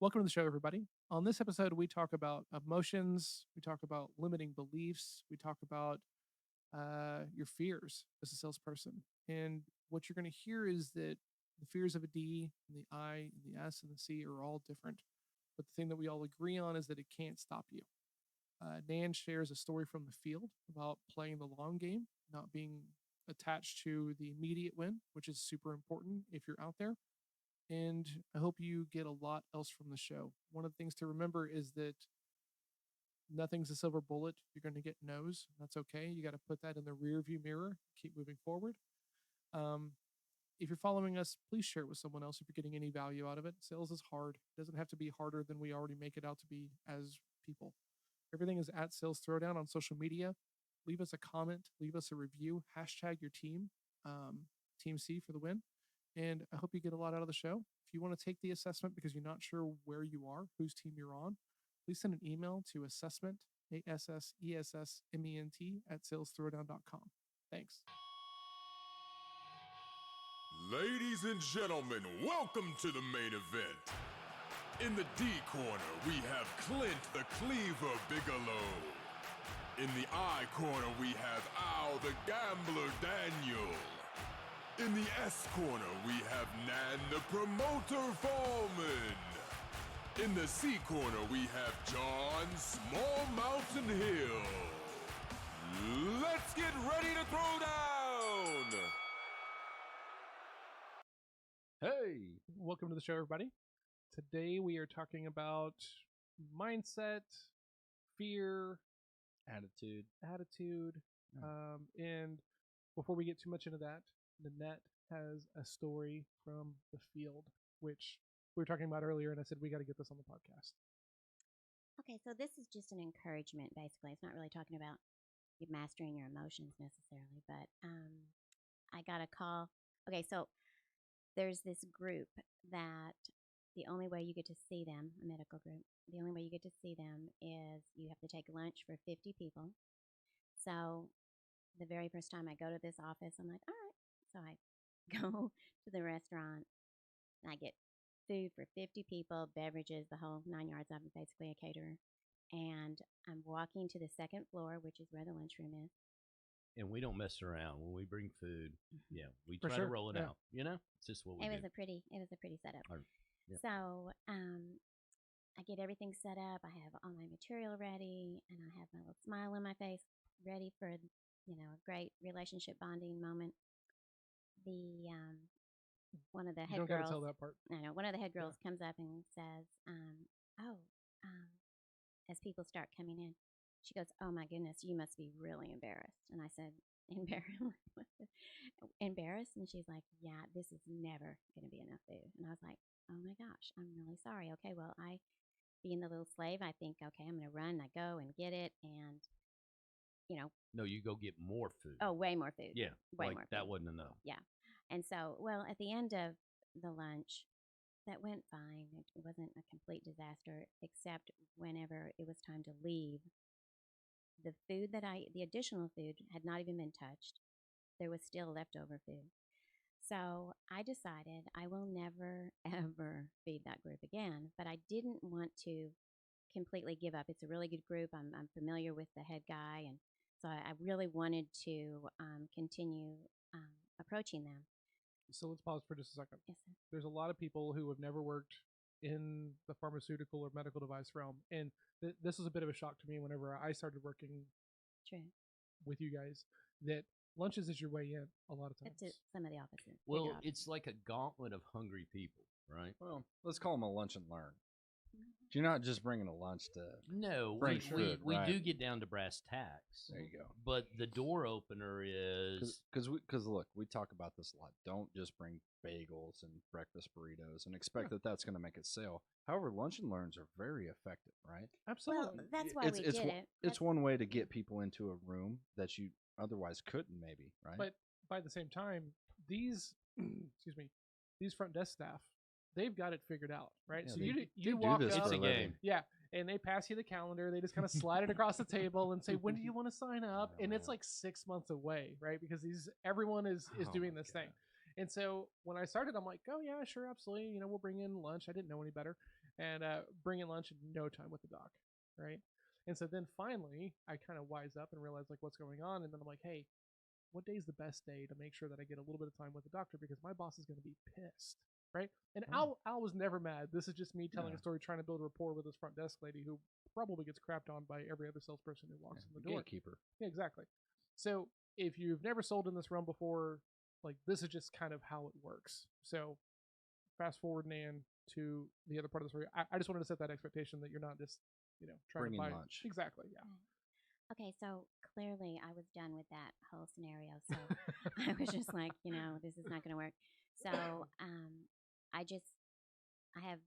Welcome to the show, everybody. On this episode, we talk about emotions, we talk about limiting beliefs, we talk about your fears as a salesperson. And what you're going to hear is that the fears of a D and the I and the S and the C are all different. But the thing that we all agree on is that it can't stop you. Nan shares a story from the field about playing the long game, not being attached to the immediate win, which is super important if you're out there. And I hope you get a lot else from the show. One of the things to remember is that nothing's a silver bullet. You're going to get no's. That's okay. You got to put that in the rear view mirror. Keep moving forward. Um, if you're following us, please share it with someone else if you're getting any value out of it. Sales is hard. It doesn't have to be harder than we already make it out to be as people. Everything is at Sales Throwdown on social media. Leave us a comment. Leave us a review. Hashtag your team. Team C for the win. And I hope you get a lot out of the show. If you want to take the assessment because you're not sure where you are, whose team you're on, please send an email to assessment, ASSESSMENT, at salesthrowdown.com. Thanks. Ladies and gentlemen, welcome to the main event. In the D corner, we have Clint the Cleaver Bigelow. In the I corner, we have Al the Gambler Daniel. In the S corner, we have Nan the Promoter Foreman. In the C corner, we have John Small Mountain Hill. Let's get ready to throw down! Hey, welcome to the show, everybody. Today we are talking about mindset, fear, attitude. And before we get too much into that, Nanette has a story from the field, which we were talking about earlier, and I said we got to get this on the podcast. Okay, so this is just an encouragement, basically. It's not really talking about you mastering your emotions necessarily, but I got a call. Okay, so there's this group that the only way you get to see them, a medical group, the only way you get to see them is you have to take lunch for 50 people. So the very first time I go to this office, I'm like, all right. So I go to the restaurant and I get food for 50 people, beverages, the whole 9 yards. I'm basically a caterer. And I'm walking to the second floor, which is where the lunchroom is. And we don't mess around when we bring food. Yeah, we For try sure, to roll it yeah. out. You know, it's just what we It do. was a pretty setup. Yeah. So I get everything set up. I have all my material ready, and I have my little smile on my face, ready for a great relationship bonding moment. The one of the You head don't girls. got to tell that part. I know one of the head girls comes up and says, as people start coming in, she goes, "Oh my goodness, you must be really embarrassed." And I said, "Embarrassed?" And she's like, "Yeah, this is never going to be enough food." And I was like, "Oh my gosh, I'm really sorry. Okay, well, being the little slave, I think, okay, I'm going to run. I go and get it, and No, you go get more food. oh, way more food. Yeah, way like more food. that wasn't enough. Yeah. And so, well, at the end of the lunch, that went fine. It wasn't a complete disaster, except whenever it was time to leave, the additional food had not even been touched. There was still leftover food. So I decided I will never, ever feed that group again. But I didn't want to completely give up. It's a really good group. I'm familiar with the head guy. And so I really wanted to continue approaching them. So let's pause for just a second. Yes, sir. There's a lot of people who have never worked in the pharmaceutical or medical device realm. And this was a bit of a shock to me whenever I started working True. with you guys, that lunches is your way in a lot of times. That's some of the offices. Well, it's like a gauntlet of hungry people, right? Well, let's call them a lunch and learn. You're not just bringing a lunch to No, bring we food, we right? do get down to brass tacks. There you go. But the door opener is Because look, we talk about this a lot. Don't just bring bagels and breakfast burritos and expect that that's going to make it sell. However, lunch and learns are very effective, right? Absolutely. Well, that's why it's, we it's, did one- it. It's one way to get people into a room that you otherwise couldn't, maybe, right? But by the same time, these these front desk staff, they've got it figured out, right? Yeah, So they you do walk this up, It's for a living. game. yeah, and they pass you the calendar. They just kind of slide it across the table and say, "When do you want to sign up?" And it's like 6 months away, right? Because everyone is Oh doing my this thing. God. And so when I started, I'm like, "Oh yeah, sure, absolutely. We'll bring in lunch." I didn't know any better. and bringing lunch in no time with the doc, right? And so then finally, I kind of wise up and realize like what's going on, and then I'm like, hey, what day is the best day to make sure that I get a little bit of time with the doctor because my boss is going to be pissed, right? And Al was never mad. This is just me telling a story, trying to build rapport with this front desk lady who probably gets crapped on by every other salesperson who walks in the door. Gatekeeper. Yeah, exactly. So if you've never sold in this realm before, like this is just kind of how it works. So fast forward, Nan, to the other part of the story. I just wanted to set that expectation that you're not just, trying Bringing to buy lunch. Exactly. Yeah. Okay, so clearly I was done with that whole scenario. So I was just like, this is not going to work. So I have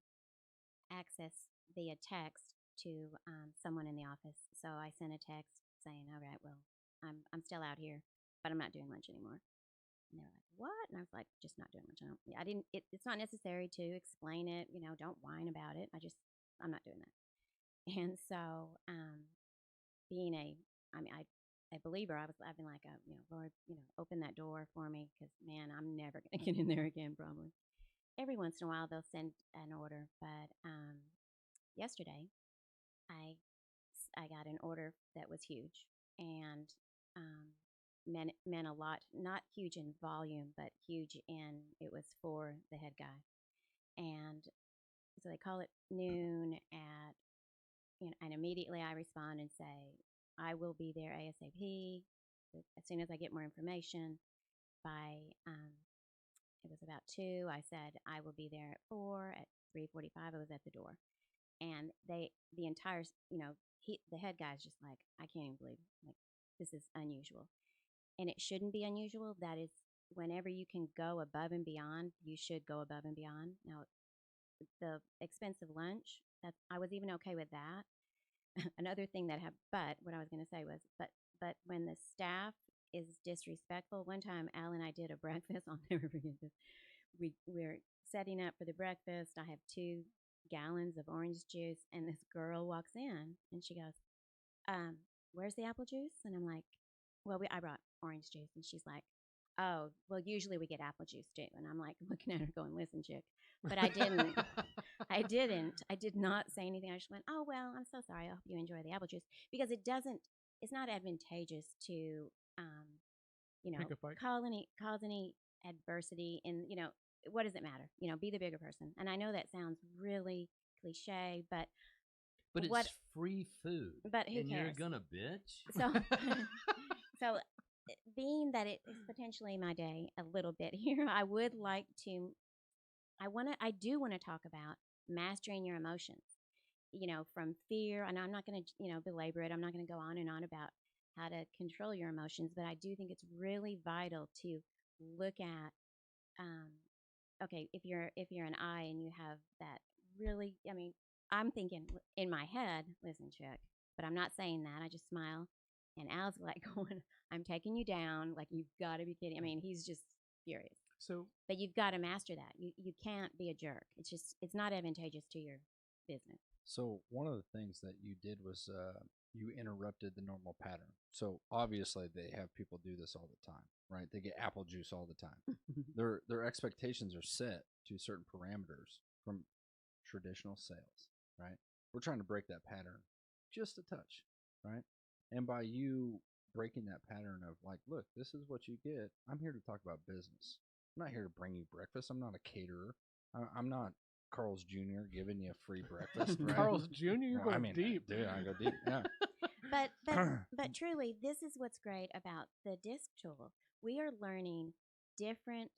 access via text to someone in the office. So I sent a text saying, all right, well, I'm still out here, but I'm not doing lunch anymore. And they were like, what? And I was like, just not doing lunch. I didn't, it's not necessary to explain it, don't whine about it. I'm not doing that. And so, being a believer, I've been like, Lord, open that door for me because man, I'm never gonna get in there again. Probably every once in a while they'll send an order, but yesterday I got an order that was huge and meant a lot. Not huge in volume, but huge in it was for the head guy, and so they call it noon at. And immediately I respond and say, I will be there ASAP as soon as I get more information. By it was about 2. I said I will be there at 4. At 3:45, I was at the door, and the entire the head guy's just like, I can't even believe like this is unusual, and it shouldn't be unusual. That is, whenever you can go above and beyond, you should go above and beyond. Now, the expensive lunch, that I was even okay with that. Another thing that happened, but what I was going to say was, but when the staff is disrespectful, one time Al and I did a breakfast. I'll never forget this. We're setting up for the breakfast. I have 2 gallons of orange juice, and this girl walks in and she goes, "Where's the apple juice?" And I'm like, "Well, I brought orange juice," and she's like, "Oh, well, usually we get apple juice too." And I'm like looking at her going, "Listen, chick," but I didn't. I did not say anything. I just went, "Oh, well, I'm so sorry. I hope you enjoy the apple juice," because it's not advantageous to, Pick a fight. cause any adversity. And, what does it matter? Be the bigger person. And I know that sounds really cliche, but But what, it's free food. but who and cares? you're gonna bitch. So, so being that it is potentially my day a little bit here, I would like to, I do want to talk about mastering your emotions, from fear. And I'm not going to, belabor it. I'm not going to go on and on about how to control your emotions, but I do think it's really vital to look at, okay, if you're an I and you have that really, I'm thinking in my head, listen, chick, but I'm not saying that. I just smile. And Al's like going, I'm taking you down. Like, you've got to be kidding. He's just furious. So, but you've got to master that. You can't be a jerk. It's not advantageous to your business. So one of the things that you did was you interrupted the normal pattern. So obviously they have people do this all the time, right? They get apple juice all the time. Their expectations are set to certain parameters from traditional sales, right? We're trying to break that pattern just a touch, right? And by you breaking that pattern of like, look, this is what you get. I'm here to talk about business. I'm not here to bring you breakfast. I'm not a caterer. I'm not Carl's Jr. giving you a free breakfast. Right? Carl's Jr. You're going deep. Dude, I go deep. Yeah. But truly, this is what's great about the disc tool. We are learning different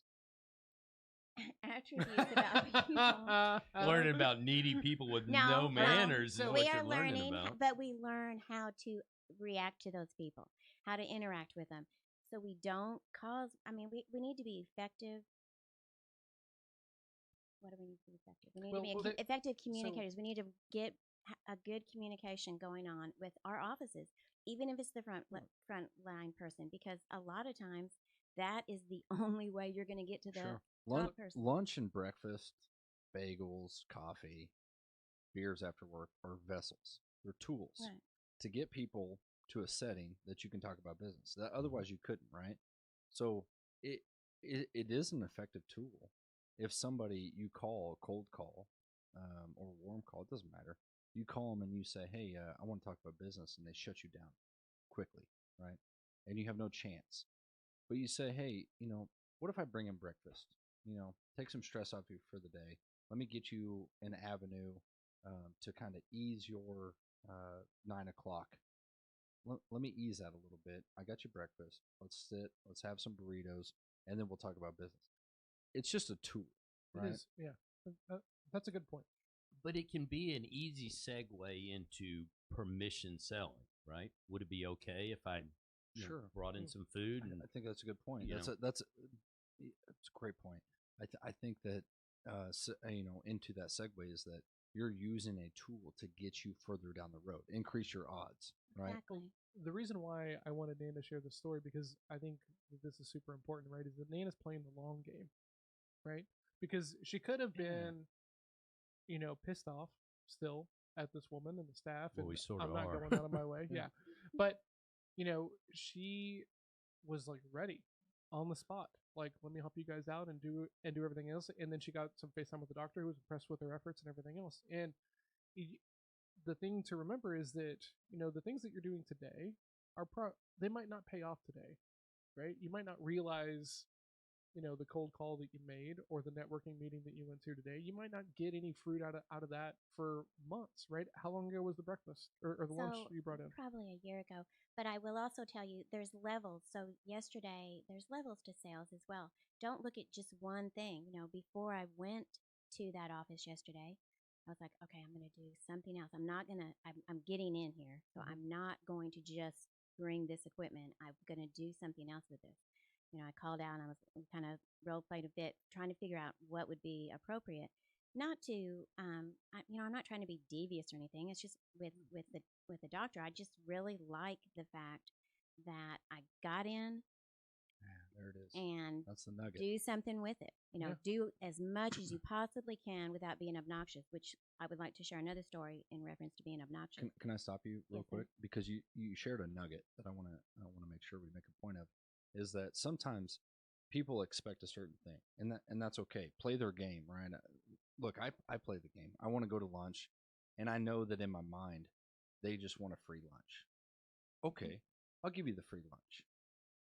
attributes about people. Learning about needy people with no manners is so what we are you're learning learning, about. but we learn how to react to those people, how to interact with them, so we don't cause. We need to be effective. What do we need to be effective? We need to be effective communicators. We need to get a good communication going on with our offices, even if it's the front line person, because a lot of times that is the only way you're going to get to the top person. Lunch and breakfast, bagels, coffee, beers after work are vessels. They're tools to get people to a setting that you can talk about business. That otherwise you couldn't, right? So it is an effective tool. If somebody you call a cold call, or a warm call, it doesn't matter. You call them and you say, hey, I want to talk about business, and they shut you down quickly, right? And you have no chance. But you say, hey, what if I bring in breakfast? Take some stress off you for the day. Let me get you an avenue to kind of ease your 9 o'clock. Let me ease that a little bit. I got you breakfast. Let's sit. Let's have some burritos, and then we'll talk about business. It's just a tool, right? It is, yeah. That's a good point. But it can be an easy segue into permission selling, right? Would it be okay if I Sure. brought in some food? I think that's a good point. That's a great point. I think that into that segue is that you're using a tool to get you further down the road, increase your odds, right? Exactly. The reason why I wanted Nan to share this story, because I think that this is super important, right, is that Nan is playing the long game, right? Because she could have been, pissed off still at this woman and the staff, Well, and we sort I'm of not are. going out of my way, yeah. But she was like ready on the spot, like, let me help you guys out and do everything else. And then she got some FaceTime with the doctor, who was impressed with her efforts and everything else. And the thing to remember is that the things that you're doing today they might not pay off today, right? You might not realize the cold call that you made or the networking meeting that you went to today. You might not get any fruit out of that for months, right? How long ago was the breakfast or the lunch you brought in? Probably a year ago. But I will also tell you there's levels. So yesterday, there's levels to sales as well. Don't look at just one thing. Before I went to that office yesterday, I was like, okay, I'm going to do something else. I'm getting in here. So I'm not going to just bring this equipment. I'm going to do something else with this. I called out and I was kind of role played a bit, trying to figure out what would be appropriate. Not to, I'm not trying to be devious or anything. It's just with the doctor, I just really like the fact that I got in. Yeah, there it is. And that's the nugget. Do something with it. Do as much as you possibly can without being obnoxious. Which I would like to share another story in reference to being obnoxious. Can I stop you real Yes, quick? Because you shared a nugget that I want to make sure we make a point of. Is that sometimes people expect a certain thing, and that's okay. Play their game, right? Look, I play the game. I want to go to lunch, and I know that in my mind, they just want a free lunch. Okay, I'll give you the free lunch,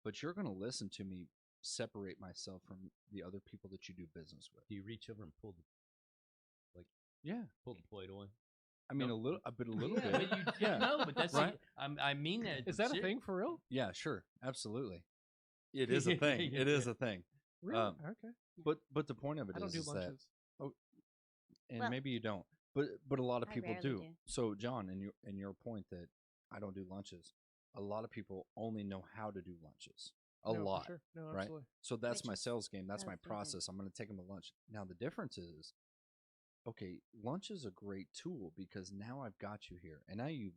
but you're going to listen to me separate myself from the other people that you do business with. Do you reach over and pull the plate away? I mean, a little bit. But no, but that's right. I mean that. Is that a thing for real? Yeah, sure, absolutely. It is a thing. It is a thing. Really? Okay. But the point of it I don't do is lunches. that maybe you don't, but a lot of people do. do. So John, in your point that I don't do lunches, a lot of people only know how to do lunches. A No, for lot, sure. No, right? absolutely. So that's Which my is sales game. That's my absolutely. process. I'm going to take them to lunch. Now the difference is, okay, lunch is a great tool because now I've got you here, and now you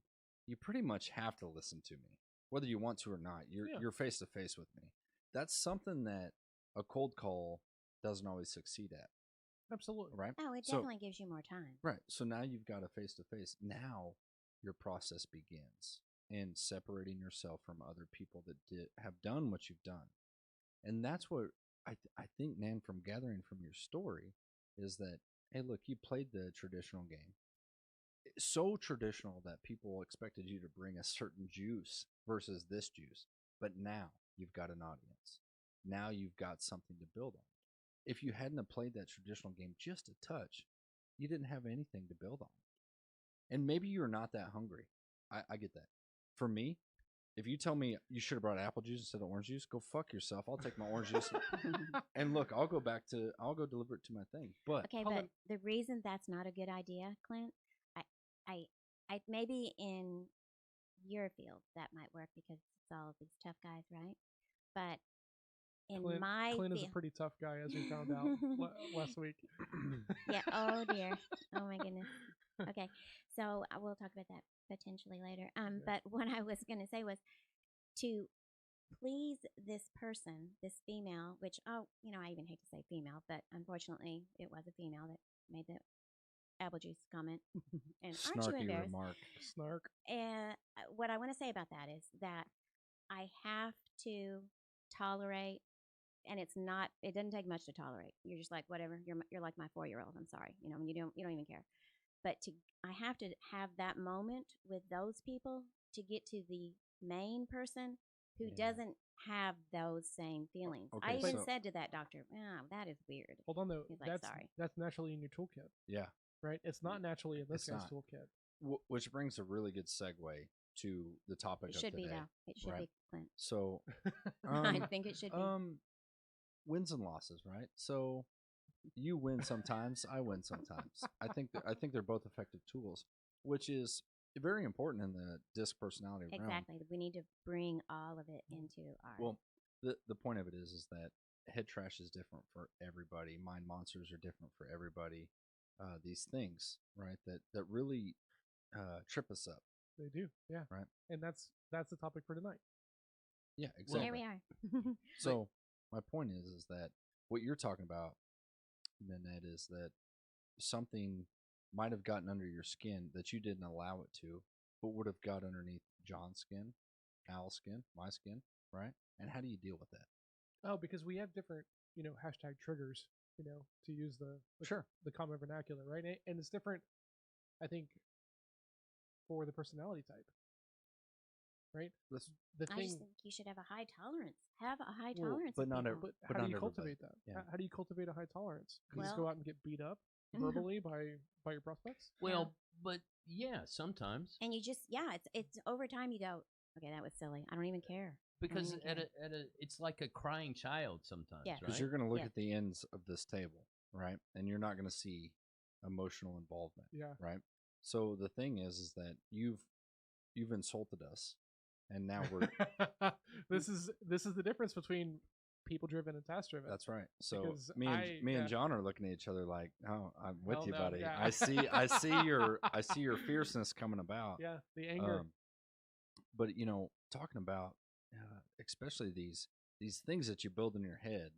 pretty much have to listen to me, whether you want to or not. You're face to face with me. That's something that a cold call doesn't always succeed at. Absolutely. Right? Oh, it definitely gives you more time. Right. So now you've got a face to face. Now your process begins in separating yourself from other people that have done what you've done. And that's what I think, Nan, from gathering from your story is that, hey, look, you played the traditional game. So traditional that people expected you to bring a certain juice versus this juice. But now you've got an audience. Now you've got something to build on. If you hadn't have played that traditional game just a touch, you didn't have anything to build on. And maybe you're not that hungry. I get that. For me, if you tell me you should have brought apple juice instead of orange juice, go fuck yourself. I'll take my orange juice. And look, I'll go deliver it to my thing. But Okay, but the reason that's not a good idea, Clint, I maybe in your field that might work because it's all these tough guys, right? But in my Clint is a field, pretty tough guy, as we found out last week. yeah. Oh dear. Oh my goodness. Okay, so we'll talk about that potentially later. But what I was going to say was to please this person, this female, which I even hate to say female, but unfortunately it was a female that made the apple juice comment. And aren't you snarky embarrassed? remark. Snark. And what I want to say about that is that I have to tolerate and it's not. It doesn't take much to tolerate. You're just like whatever. You're like my 4-year-old. I'm sorry. You don't even care. But I have to have that moment with those people to get to the main person who doesn't have those same feelings. I Okay, even so- said to that doctor, "Oh, that is weird." Hold on though. He's like, "Sorry." That's naturally in your toolkit, Yeah. right? It's not naturally in this It's guy's not. toolkit. Which brings a really good segue to the topic It of should today. be though. It should Right. be, Clint. So, I think it should be. wins and losses, right? So, you win sometimes, I win sometimes. I think they're both effective tools, which is very important in the disc personality realm. Exactly. We need to bring all of it into our. Well, the point of it is that head trash is different for everybody. Mind monsters are different for everybody. These things, right? That really trip us up. They do, yeah. Right. And that's the topic for tonight. Yeah, Well, exactly. here we are. So my point is that what you're talking about, Nanette, is that something might have gotten under your skin that you didn't allow it to, but would have got underneath John's skin, Al's skin, my skin, right? And how do you deal with that? Oh, because we have different, hashtag triggers, to use the common vernacular, right? And it's different, I think, for the personality type, right? The I thing, just think you should have a high tolerance. Have a high Well, tolerance. but with not people. but how not do you everybody. cultivate that? Yeah. How do you cultivate a high tolerance? You just Well- go out and get beat up verbally by your prospects? Well, but yeah, sometimes And you just, it's over time. You go, okay, that was silly. I don't even care. because even at care. it's like a crying child sometimes, Yeah. right? Because you're going to look Yeah. at the ends of this table, right? And you're not going to see emotional involvement, Yeah. right? So the thing is that you've insulted us, and now we're this is the difference between people driven and task driven. that's right. So Because me and yeah. John are looking at each other like, "Oh, I'm with Hell you, no, buddy. yeah. I see your fierceness coming about." Yeah, the anger. But talking about especially these things that you build in your head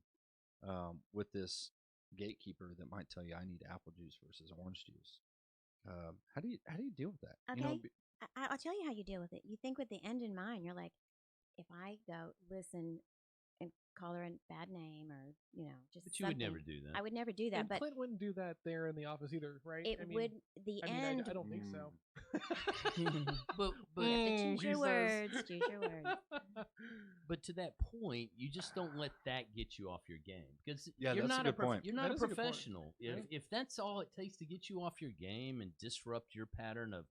with this gatekeeper that might tell you I need apple juice versus orange juice. How do you deal with that? Okay. I'll tell you how you deal with it. You think with the end in mind. You're like, if I go listen and call her a bad name or just But you would never something, do that. I would never do that. And But Clint wouldn't do that there in the office either, right? it would the end. I don't think so. but You have to Mm, choose he your says. words. Choose your words. But to that point, you just don't let that get you off your game because Yeah, you're that's a not good point. You're That not a is a good point. professional. Right. If that's all it takes to get you off your game and disrupt your pattern of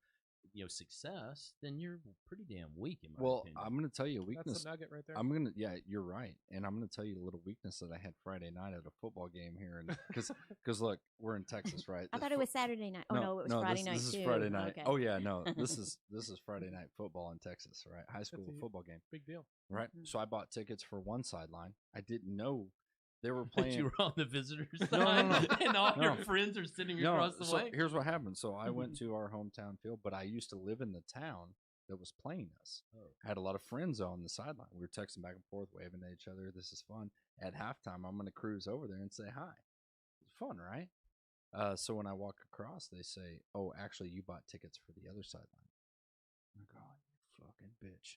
success, then you're pretty damn weak in my Well, opinion. I'm going to tell you a That's weakness. a nugget right there. Yeah, you're right, and I'm going to tell you a little weakness that I had Friday night at a football game here, and because look, we're in Texas, right? I thought it was Saturday night. Oh no, it was Friday night this too. is Friday night. Okay. Oh yeah, no, this is Friday night football in Texas, right? High school That's a football game, Big deal. right? Mhm. So I bought tickets for one sideline. I didn't know they were But playing. you were on the visitor side, No, and all your no. friends are sitting No, across the so way. here's what happened. So I went to our hometown field, but I used to live in the town that was playing us. Oh. I had a lot of friends on the sideline. We were texting back and forth, waving at each other. This is fun. At halftime, I'm going to cruise over there and say hi. It's fun, right? So when I walk across, they say, "Oh, actually, you bought tickets for the other sideline." I'm like, "Oh, you fucking bitch."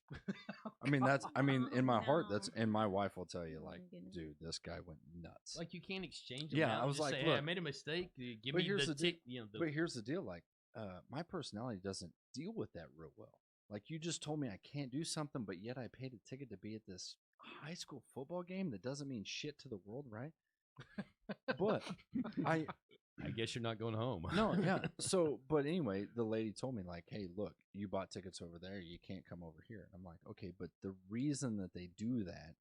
I mean, in my heart, No. and my wife will tell you, Oh, like, my goodness. dude, this guy went nuts. Like you can't exchange them. Yeah, out I and was just like, say, hey, I look, made a mistake. Give but me here's the the deal- tick. But here's the deal, like, my personality doesn't deal with that real well. Like, you just told me I can't do something, but yet I paid a ticket to be at this high school football game that doesn't mean shit to the world, right? But I guess you're not going home. no, yeah. So, but anyway, the lady told me, like, hey, look, you bought tickets over there. You can't come over here. I'm like, okay, but the reason that they do that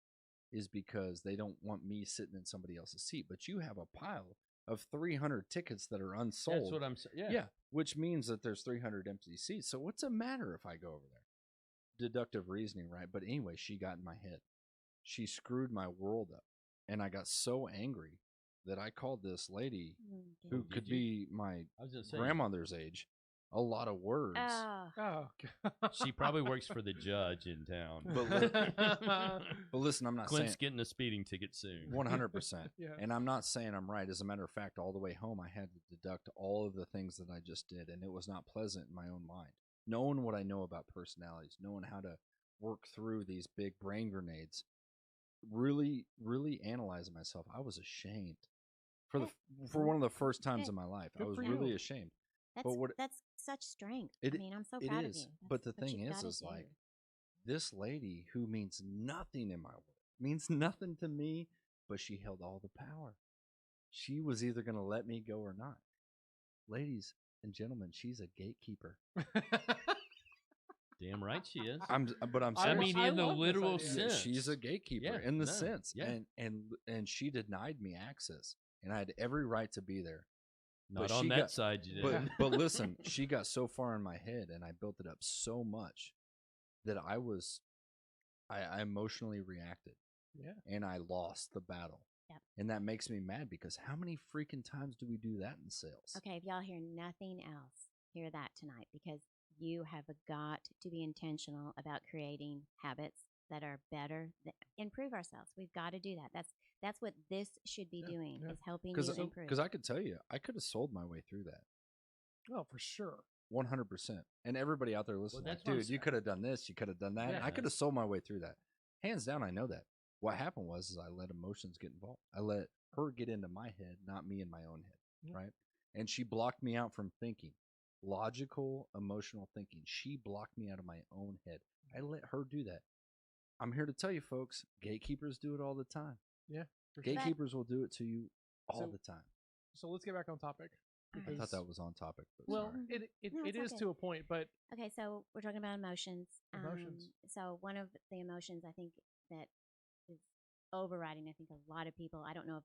is because they don't want me sitting in somebody else's seat. But you have a pile of 300 tickets that are unsold. That's what I'm saying. Yeah. Yeah, which means that there's 300 empty seats. So what's the matter if I go over there? Deductive reasoning, right? But anyway, she got in my head. She screwed my world up. And I got so angry that I called this lady Mm, who Did could you? be my I was gonna say grandmother's age a lot of words. Oh, Oh, God. she probably works for the judge in town. But listen, I'm not Clint's saying getting a speeding ticket soon. 100%. Yeah. And I'm not saying I'm right. As a matter of fact, all the way home, I had to deduct all of the things that I just did, and it was not pleasant in my own mind. Knowing what I know about personalities, knowing how to work through these big brain grenades, really, really analyzing myself, I was ashamed for Yeah. for one of the first times Good. in my life. I Good was for really you. ashamed. That's But what that's such strength. it I mean, I'm so it proud of is, you. but the That's what thing you've gotta is like do. this lady who means nothing in my world, means nothing to me, but she held all the power. She was either going to let me go or not. Ladies and gentlemen, she's a gatekeeper. Damn right she is. But I'm I I serious. mean, I in the love this literal idea. Yeah, sense. she's a gatekeeper Yeah, in the no, sense, yeah. and she denied me access, and I had every right to be there. Not But on she that got, side, you but didn't. but listen, she got so far in my head, and I built it up so much that I emotionally reacted, Yeah. and I lost the battle. Yep. And that makes me mad because how many freaking times do we do that in sales? Okay, if y'all hear nothing else, hear that tonight because you have got to be intentional about creating habits that are better, that improve ourselves. We've got to do that. That's what this should be Yeah, doing yeah. is helping Because you improve. I could tell you, I could have sold my way through that. Oh, for sure. 100%. And everybody out there listening, that's like, what I'm dude, you saying. could have done this, you could have done that. Yeah, I could have sold my way through that. Hands down, I know that. What happened was I let emotions get involved. I let her get into my head, not me in my own head, Yeah. right? And she blocked me out from thinking. Logical, emotional thinking. She blocked me out of my own head. I let her do that. I'm here to tell you, folks, gatekeepers do it all the time. Yeah. For sure. Gatekeepers will do it to you all So- the time. So let's get back on topic. All I right. thought that was on topic, but Well, sorry. it No, it it's is okay. to a point, but Okay, so we're talking about emotions. Emotions. So one of the emotions I think that is overriding, I think a lot of people, I don't know if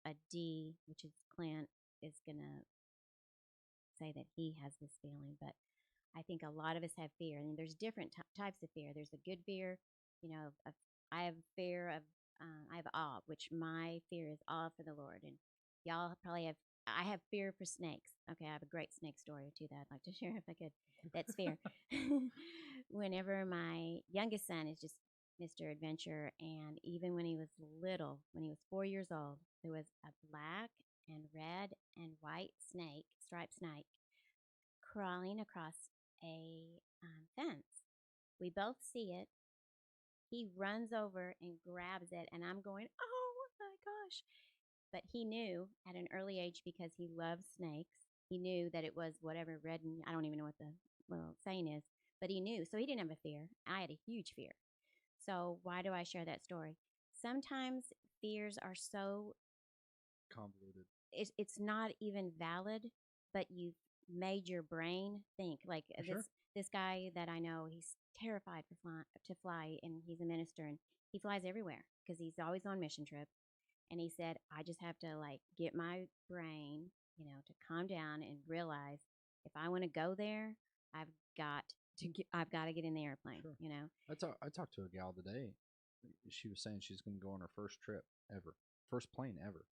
a D, which is Clint, is going to say that he has this feeling, but I think a lot of us have fear. I mean, there's different types of fear. There's a good fear, I have fear of, I have awe, which my fear is awe for the Lord. And y'all probably have, I have fear for snakes. Okay, I have a great snake story too that I'd like to share if I could. That's fear. Whenever my youngest son is just Mr. Adventure, and even when he was little, when he was 4 years old, there was a black and red and white snake, striped snake, crawling across a fence. We both see it. He runs over and grabs it, and I'm going, oh my gosh. But he knew at an early age because he loves snakes. He knew that it was whatever red, and I don't even know what the saying is, but he knew. So he didn't have a fear. I had a huge fear. So why do I share that story? Sometimes fears are so Convoluted. it's not even valid, but you've made your brain think. Like For sure. this guy that I know, he's terrified to fly, and he's a minister, and he flies everywhere because he's always on mission trips. And he said, I just have to like get my brain, to calm down and realize if I want to go there, I've got to get in the airplane. Sure. I talked to a gal today. She was saying she's going to go on her first trip ever, first plane ever.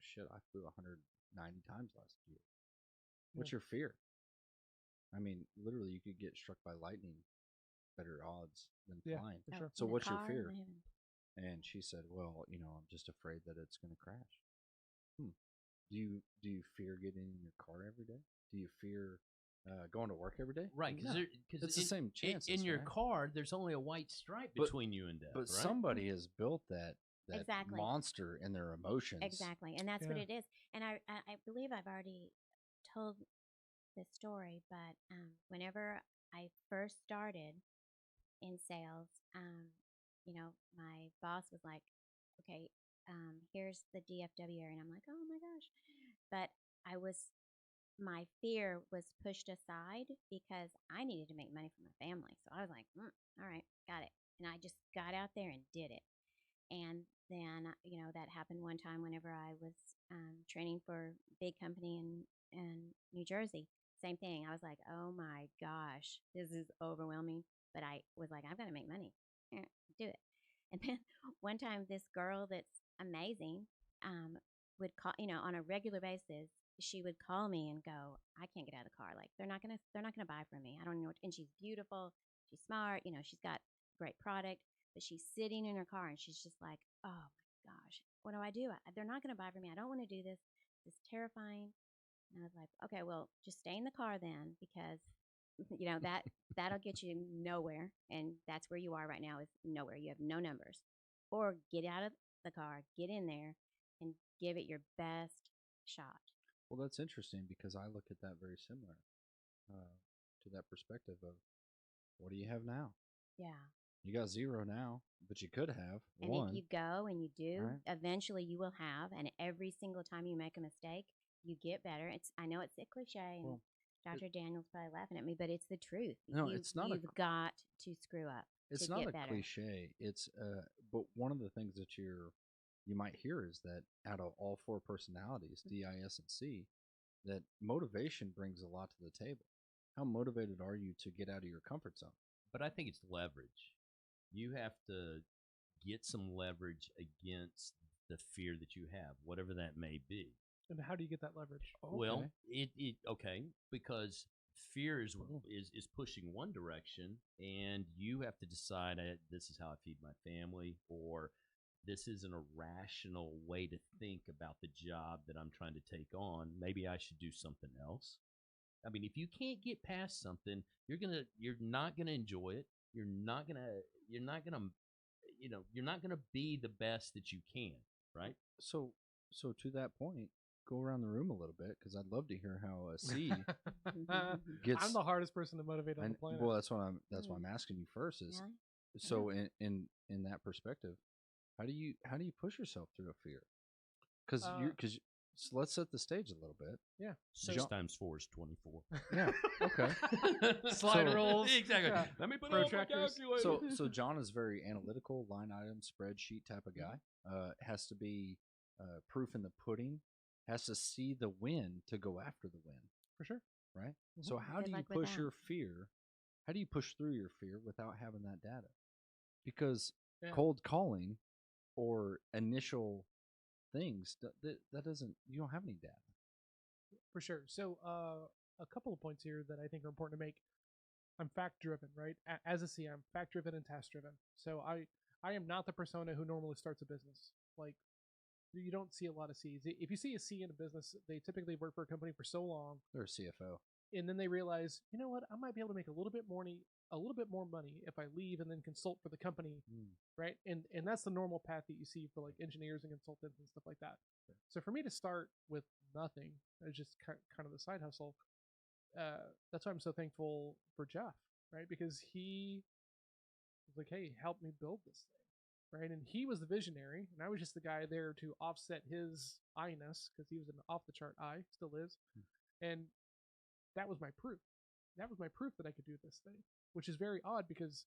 Shit, I flew 190 times last year. What's your fear? I mean, literally, you could get struck by lightning. Better odds than Yeah. flying. For sure. So in the what's your car, fear? I haven't- And she said, "Well, I'm just afraid that it's going to crash." Do you fear getting in your car every day? Do you fear going to work every day? Right, No. because It's the same chances, in your right? car, there's only a white stripe But- between you and death. But right? somebody has built that Exactly. monster in their emotions. Exactly, and that's what Yeah. it is. And I believe I've already told this story, but whenever I first started in sales, my boss was like, "Okay, here's the DFW area," and I'm like, "Oh my gosh!" But my fear was pushed aside because I needed to make money for my family. So I was like, "All right, got it," and I just got out there and did it. And then, that happened one time whenever I was training for a big company in New Jersey. Same thing. I was like, oh my gosh, this is overwhelming. But I was like, I've got to make money. Do it. And then one time, this girl that's amazing would call, on a regular basis. She would call me and go, I can't get out of the car. Like they're not gonna buy from me. I don't know. And she's beautiful. She's smart. She's got great product. But she's sitting in her car and she's just like, oh my gosh, what do? They're not going to buy from me. I don't want to do this. This is terrifying. And I was like, okay, well, just stay in the car then because, that'll get you nowhere. And that's where you are right now is nowhere. You have no numbers. or get out of the car, get in there, and give it your best shot. Well, that's interesting because I look at that very similar to that perspective of what do you have now? Yeah. You got 0 now, but you could have And 1. if you go and you do, Right. eventually you will have. And every single time you make a mistake, you get better. I know it's a cliche, and Well, Dr. Daniel's probably laughing at me, but it's the truth. No, it's not a You've got to screw up It's to not get a better. cliche. It's but one of the things that you might hear is that out of all 4 personalities, D, I, S, and C, that motivation brings a lot to the table. How motivated are you to get out of your comfort zone? But I think it's leverage. You have to get some leverage against the fear that you have, whatever that may be. And how do you get that leverage? Well, okay, because fear is pushing one direction, and you have to decide this is how I feed my family, or this isn't a rational way to think about the job that I'm trying to take on. Maybe I should do something else. I mean, if you can't get past something, you're not gonna enjoy it. You're not gonna be the best that you can, right? So to that point, go around the room a little bit because I'd love to hear how a C gets. I'm the hardest person to motivate on the planet. Well, that's why I'm asking you first. Is Really? so in that perspective, how do you push yourself through a fear? Because so let's set the stage a little bit. Yeah. 6 times 4 is 24. Yeah. Okay. Slide So- rules. Exactly. Yeah. Let me put it on my Protractors. calculator. So John is very analytical, line item, spreadsheet type of guy. Has to be proof in the pudding. Has to see the win to go after the win. For sure. Right. Mhm. So how Good do you luck with push that. your fear? How do you push through your fear without having that data? Because Yeah. cold calling or initial things that doesn't, you don't have any data. For sure. So, a couple of points here that I think are important to make. I'm fact driven, right? As a C, I'm fact driven and task driven. So I am not the persona who normally starts a business. Like, you don't see a lot of C's. If you see a C in a business, they typically work for a company for so long, They're a CFO. and then they realize, you know what, I might be able to make a little bit more money if I leave and then consult for the company, right? And that's the normal path that you see for like engineers and consultants and stuff like that. So for me to start with nothing, it's just kind of the side hustle. That's why I'm so thankful for Jeff, right? Because he was like, hey, help me build this thing, right? And he was the visionary, and I was just the guy there to offset his I-ness because he was an off the chart I, still is. And that was my proof. That was my proof that I could do this thing, which is very odd because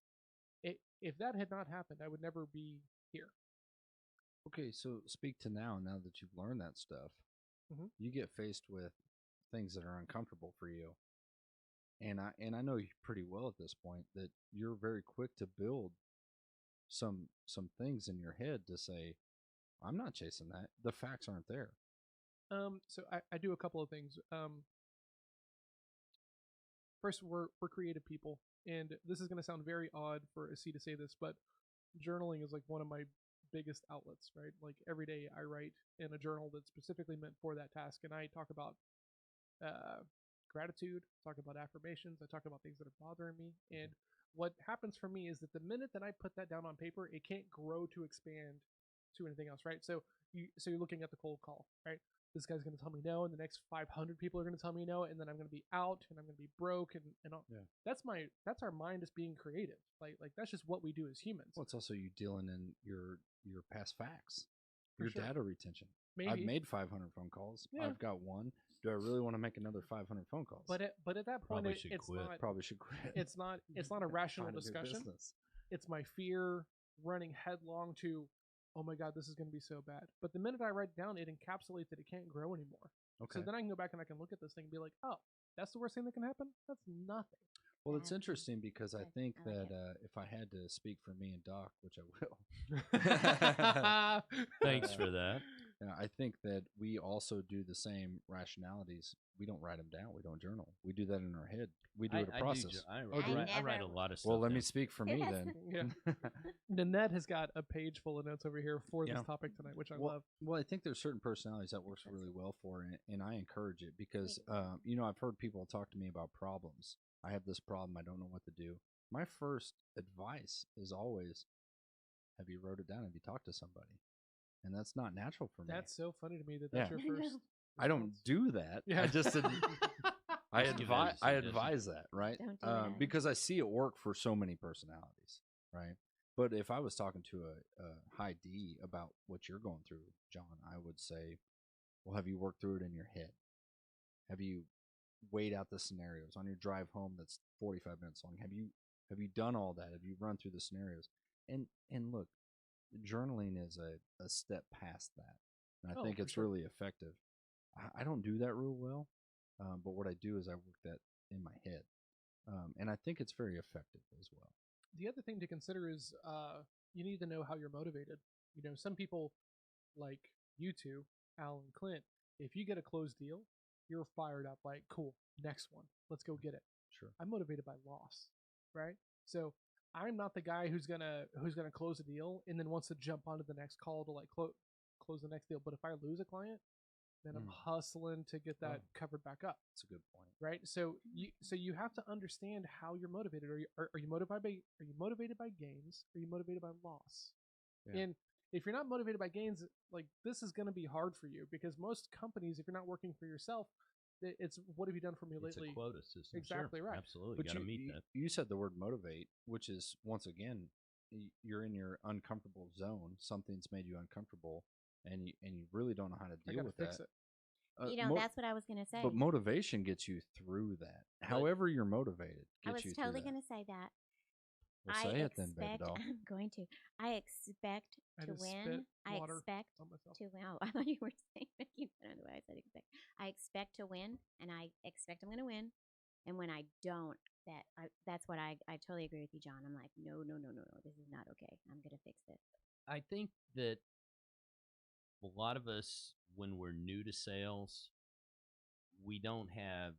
if that had not happened, I would never be here. Okay, so speak to now that you've learned that stuff, Mhm. you get faced with things that are uncomfortable for you. And I know you pretty well at this point that you're very quick to build some things in your head to say, I'm not chasing that. The facts aren't there. So I do a couple of things. First, we're creative people, and this is going to sound very odd for a C to say this, but journaling is like one of my biggest outlets, right? Like every day I write in a journal that's specifically meant for that task, and I talk about gratitude, talk about affirmations, I talk about things that are bothering me, and what happens for me is that the minute that I put that down on paper, it can't grow to expand to anything else, right? So you're looking at the cold call, right? This guy's going to tell me no, and the next 500 people are going to tell me no, and then I'm going to be out, and I'm going to be broke, and all. Yeah. That's our mind as being creative. Like that's just what we do as humans. Well, it's also you dealing in your past facts, For your sure. data retention. Maybe. I've made 500 phone calls. Yeah. I've got one. Do I really want to make another 500 phone calls? But at that point, Probably should it's quit. not. Probably should quit. It's not a rational Find a new discussion. business. It's my fear running headlong to, oh my god, this is going to be so bad. But the minute I write it down, it encapsulates that it can't grow anymore. Okay. So then I can go back and I can look at this thing and be like, oh, that's the worst thing that can happen? That's nothing. Well, it's Awesome. interesting because I Good. think I like that if I had to speak for me and Doc, which I will, Thanks for that. I think that we also do the same rationalities. We don't write them down. We don't journal. We do that in our head. We do it a process. I do write you? a lot of stuff. Well, let me down. speak for me then. Yeah. Nanette has got a page full of notes over here for Yeah. this topic tonight, which I well, love. well, I think there's certain personalities that works really well for, and I encourage it because, I've heard people talk to me about problems. I have this problem. I don't know what to do. My first advice is always Have you wrote it down? Have you talked to somebody? And that's not natural for me. That's so funny to me that that's Yeah. your first. I don't response. do that. Yeah. I just didn't. I Just give it advise. as a I suggestion. advise that, right? Don't do that. Because I see it work for so many personalities, right? But if I was talking to a high D about what you're going through, John, I would say, well, have you worked through it in your head? Have you weighed out the scenarios on your drive home? That's 45 minutes long. Have you done all that? Have you run through the scenarios? And look, journaling is a step past that, and I Oh, think for it's sure. really effective. I don't do that real well, but what I do is I work that in my head, and I think it's very effective as well. The other thing to consider is you need to know how you're motivated. You know, some people like you two, Al and Clint, if you get a closed deal, you're fired up like, cool, next one, let's go get it. Sure. I'm motivated by loss, right? So I'm not the guy who's gonna close a deal and then wants to jump onto the next call to like close the next deal. But if I lose a client, then I'm hustling to get that covered back up. That's a good point. Right. So you have to understand how you're motivated. Are you motivated by gains? Are you motivated by loss? Yeah. And if you're not motivated by gains, like this is going to be hard for you because most companies, if you're not working for yourself, it's what have you done for me It's lately? a quota system. Exactly sure. right. Absolutely. But Got to meet that. you said the word motivate, which is once again, you're in your uncomfortable zone. Something's made you uncomfortable, and you really don't know how to I deal gotta with fix that. it. That's what I was going to say. But motivation gets you through that. However you're motivated, I gets was you totally through going that. to say that. Well, I say it then, baby expect, doll. I'm going to. I expect I to just win. spit I water expect on myself. to win. Oh, I thought you were saying making fun of the way I said expect. I expect to win, and I expect I'm going to win. And when I don't, that's what I totally agree with you, John. I'm like, no, this is not okay. I'm going to fix this. I think that a lot of us, when we're new to sales, we don't have.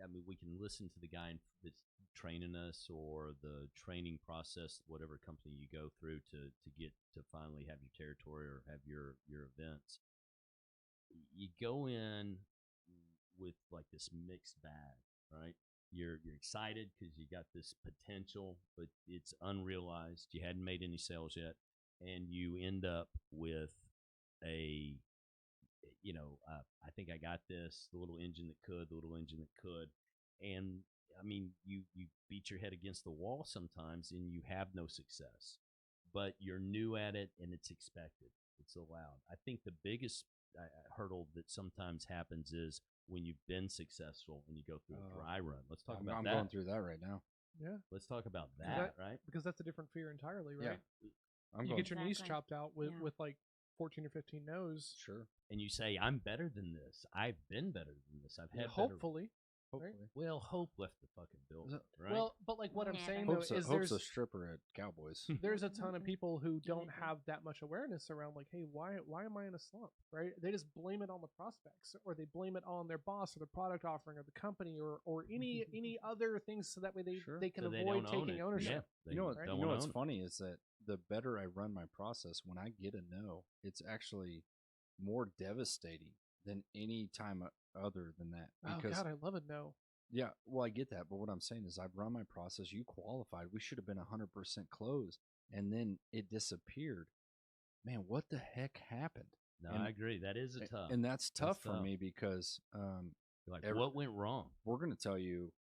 I mean, we can listen to the guy that's training us or the training process, whatever company you go through to get to finally have your territory or have your events. You go in with like this mixed bag, right? You're excited because you got this potential, but it's unrealized. You hadn't made any sales yet, and you end up with a I think I got this, the little engine that could, the little engine that could. And I mean, you beat your head against the wall sometimes and you have no success, but you're new at it and it's expected. It's allowed. I think the biggest hurdle that sometimes happens is when you've been successful and you go through a dry run. Let's talk about I'm that. going through that right now. Yeah. Let's talk about that, right? Because that's a different fear entirely, right? I'm You going get your knees Exactly. chopped out with Yeah. like 14 or 15 no's. sure. And you say, I'm better than this. I've been better than this. I've had better. Hopefully. Hopefully. Well, hope left the fucking building, right? Well, but like what I'm Never. saying though Hope's is Hope's a stripper at Cowboys. there's a ton of people who don't Mhm. have that much awareness around like, hey, why am I in a slump? Right? They just blame it on the prospects, or they blame it on their boss, or the product offering, or the company, or any other things, so that way Sure. they can So they avoid don't own taking it. ownership. Yeah, You know what? right? You know what's funny is that the better I run my process, when I get a no, it's actually more devastating than any time other than that. Oh Because God, I love it. No, yeah, well, I get that, but what I'm saying is I've run my process. You qualified. We should have been 100% closed, and then it disappeared. Man, what the heck happened? No, And- I agree. That is a tough. And that's tough for tough. me because You're like, every- what went wrong? we're going to tell you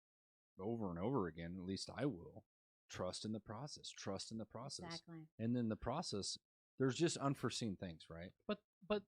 over and over again, at least I will, trust in the process, trust in the process. Exactly. And then the process, there's just unforeseen things, right? but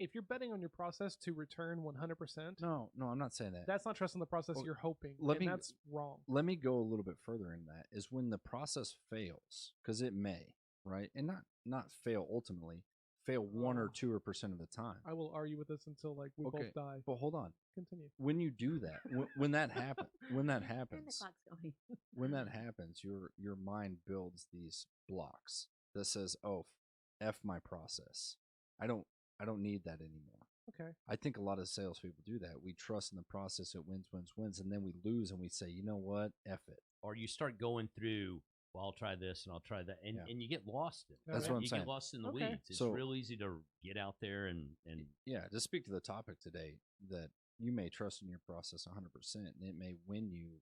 if you're betting on your process to return 100%, No, I'm not saying that. that's not trusting the process. Well, You're hoping, let and me- that's wrong. Let me go a little bit further in that is when the process fails, because it may, right? And not fail ultimately, fail 1 or 2% of the time. I will argue with this until like we Okay. both die. But hold on. Continue. When you do that, when that happens, when that And the happens, clock's going. when that happens, your mind builds these blocks that says, "Oh, f my process. I don't need that anymore." Okay. I think a lot of salespeople do that. We trust in the process; it wins, and then we lose, and we say, "You know what? F it." Or you start going through, well, I'll try this and I'll try that, and, Yeah. and you get lost in it. That's right? what I'm you saying. get lost in the Okay. weeds. It's So- real easy to get out there and Yeah, to speak to the topic today, that you may trust in your process 100%, and it may win you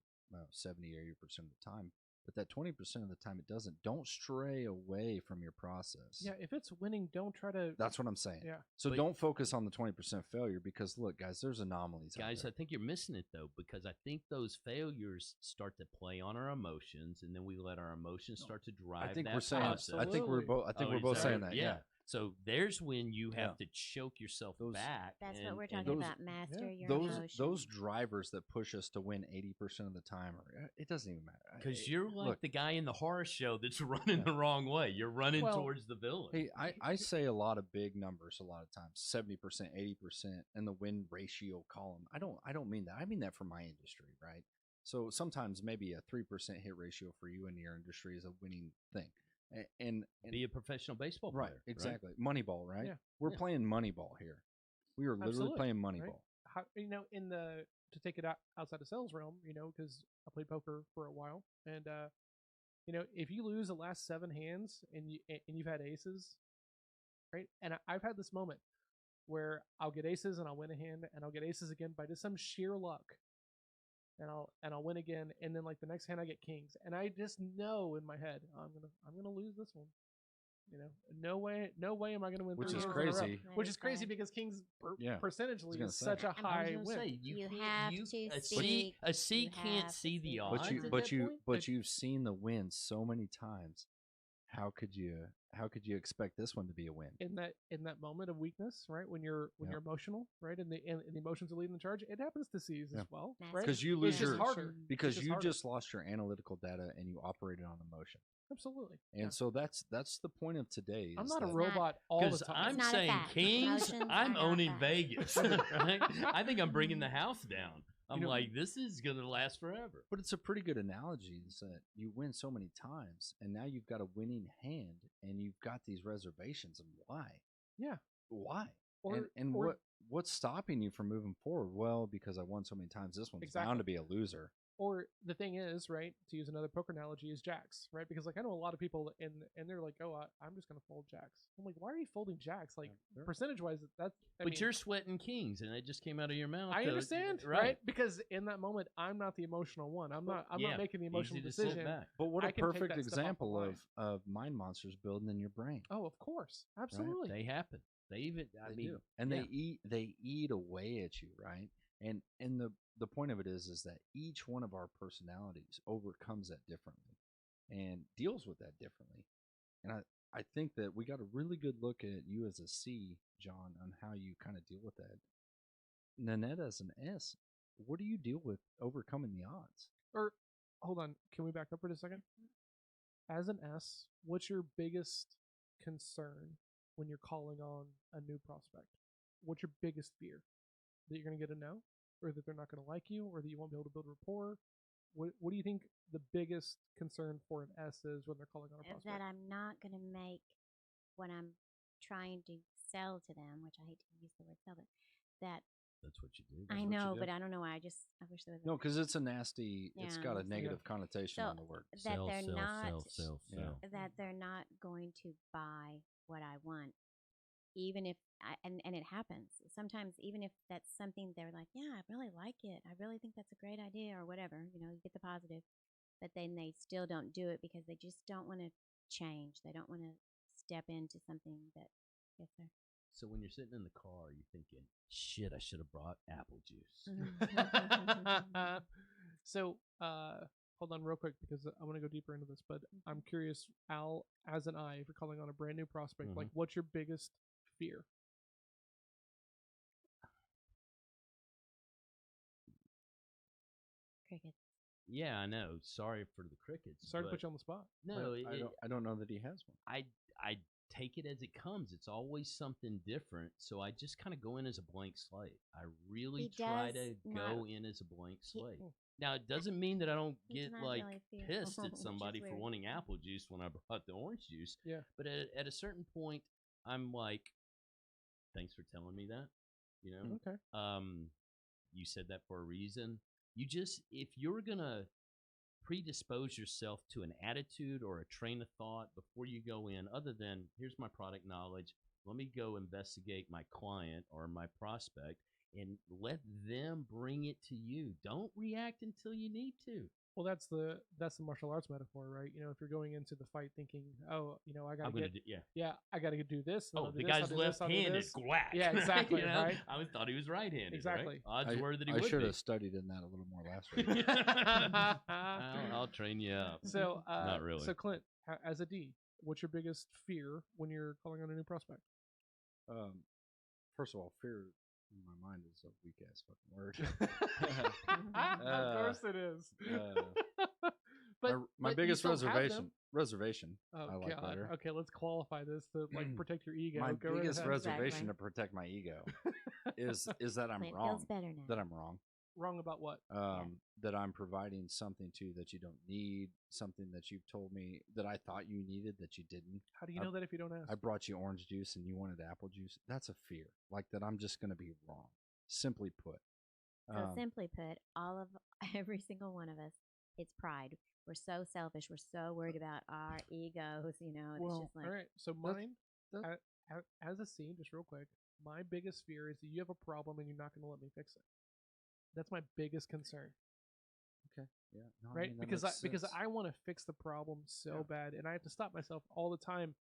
70 or 80% of the time. but that 20% of the time it doesn't. Don't stray away from your process. Yeah, if it's winning, don't try to. That's what I'm saying. Yeah. So But- don't focus on the 20% failure because look, guys, there's anomalies. out Guys, there. I think you're missing it though, because I think those failures start to play on our emotions, and then we let our emotions start to drive. I think that we're saying. process. I think we're Absolutely. both. I think Oh, we're is both that saying right? that. Yeah. So there's when you have Yeah. to choke yourself Those- back. That's and, what we're and talking those- about. Master your Those emotions. drivers that push us to win 80% of the time, or it doesn't even matter. Because you're like Look, the guy in the horror show that's running Yeah. the wrong way. You're running Well, towards the villain. Hey, I say a lot of big numbers a lot of times, 70%, 80% in the win ratio column. I don't mean that. I mean that for my industry, right? So sometimes maybe a 3% hit ratio for you in your industry is a winning thing. And Be a professional baseball player. right, exactly. Moneyball, right? Yeah. We're Yeah. playing Moneyball here. We are literally Absolutely, playing right? Moneyball. How, to take it outside of sales realm, because I played poker for a while, and if you lose the last 7 hands and you've had aces, right? And I've had this moment where I'll get aces and I'll win a hand, and I'll get aces again by just some sheer luck, and I'll win again, and then like the next hand I get kings, and I just know in my head I'm gonna lose this one. No way am I gonna win. Which 3 is hands in a row. crazy. Which is crazy because kings Yeah. percentagely gonna is say. such a I was high gonna win. say, You can't- have to speak. A C You can't have to see the speak. odds. But you at but that you point. but you've seen the win so many times. How could you expect this one to be a win? In that moment of weakness, right? When you're Yep. emotional, right? And the emotions are leading the charge. It happens to C's Yeah. as well, That's right? Because you It's lose just your harder. because It's just you harder. just lost your analytical data and you operated on emotion. Absolutely. And Yeah. so that's the point of today. I'm is not a that- robot all the Because time. I'm not a saying fact. Kings, Emotions I'm are not owning fact. Vegas. Right? I think I'm bringing the house down. I'm know- like, this is going to last forever. But it's a pretty good analogy is that you win so many times and now you've got a winning hand and you've got these reservations and why? Yeah. Why? Or- and or- what's stopping you from moving forward? Well, because I won so many times, this one's Exactly. bound to be a loser. Or the thing is, right, to use another poker analogy, is jacks, right? Because like I know a lot of people and they're like, oh, I'm just gonna fold jacks. I'm like, why are you folding jacks? Like Sure. percentage wise, that's. But you're sweating Kings, and it just came out of your mouth. I so- understand, right? Because in that moment, I'm not the emotional one. I'm not making the emotional easy to sit decision. back. But what I a can take perfect that step off the example line. of mind monsters building in your brain. Oh, of course, absolutely. They happen. They even, I They mean, do. And yeah. they eat away at you, right? And the point of it is that each one of our personalities overcomes that differently and deals with that differently. And I think that we got a really good look at you as a C, John, on how you kind of deal with that. Nanette as an S, what do you deal with overcoming the odds? Or hold on, can we back up for a second? As an S, what's your biggest concern when you're calling on a new prospect? What's your biggest fear? That you're going to get a no, or that they're not going to like you, or that you won't be able to build rapport? What do you think the biggest concern for an S is when they're calling on a Is prospect? that I'm not going to make what I'm trying to sell to them, which I hate to use the word sell, but that That's what you do. I what you know, do. but I don't know why. I wish there was No, because it's a nasty. It's Yeah, got a so- negative connotation So, on the word. that they're not Yeah. that they're not going to buy what I want, even if and it happens sometimes. Even if that's something they're like, yeah, I really like it. I really think that's a great idea, or whatever. You get the positive, but then they still don't do it because they just don't want to change. They don't want to step into something that gets there. So when you're sitting in the car, you're thinking, shit, I should have brought apple juice. So, hold on real quick because I want to go deeper into this, but I'm curious, Al, as an I, if you're calling on a brand new prospect, like what's your biggest fear? Crickets. Yeah, I know. Sorry for the crickets. Sorry to but put you on the spot. No, I don't know that he has one. I take it as it comes. It's always something different. So I just kind of go in as a blank slate. I really He try does to not- go in as a blank slate. Hmm. Now, it doesn't mean that I don't He's get not like really fearful, pissed which at is somebody for weird. wanting apple juice when I brought the orange juice. Yeah. But at a certain point, I'm like, thanks for telling me that. You know, Okay. you said that for a reason. You just, if you're gonna predispose yourself to an attitude or a train of thought before you go in, other than here's my product knowledge, let me go investigate my client or my prospect and let them bring it to you. Don't react until you need to. Well, that's the martial arts metaphor, right? If you're going into the fight thinking, oh, I gotta I'm gonna get, do, yeah. yeah, I gotta do this. And Oh, I'll do the this, I'll guy's do this, I'll do left-handed. this. Whack. Yeah, exactly, You know? right? I always thought he was right-handed. Exactly. Right? Odds were that he I would should be. have studied in that a little more last week. I'll train you up. So, Not really. So, Clint, as a D, what's your biggest fear when you're calling on a new prospect? First of all, fear in my mind is a weak ass fucking word. Of course it is. But my you biggest still have them. reservation. Oh, I like God. better. Okay, let's qualify this to protect your ego. My Go right biggest ahead. reservation Exactly. to protect my ego is that I'm Clint wrong. feels better now. That I'm wrong. Wrong about what? That I'm providing something to you that you don't need, something that you've told me that I thought you needed that you didn't. How do you know that if you don't ask? I brought you orange juice and you wanted apple juice. That's a fear, like that I'm just going to be wrong. Simply put. So simply put, every single one of us, it's pride. We're so selfish. We're so worried about our egos. And it's just like, all right. So mine, as a scene, just real quick, my biggest fear is that you have a problem and you're not going to let me fix it. That's my biggest concern. Okay. Yeah. No, right. I mean, Because I want to fix the problem so bad, and I have to stop myself all the time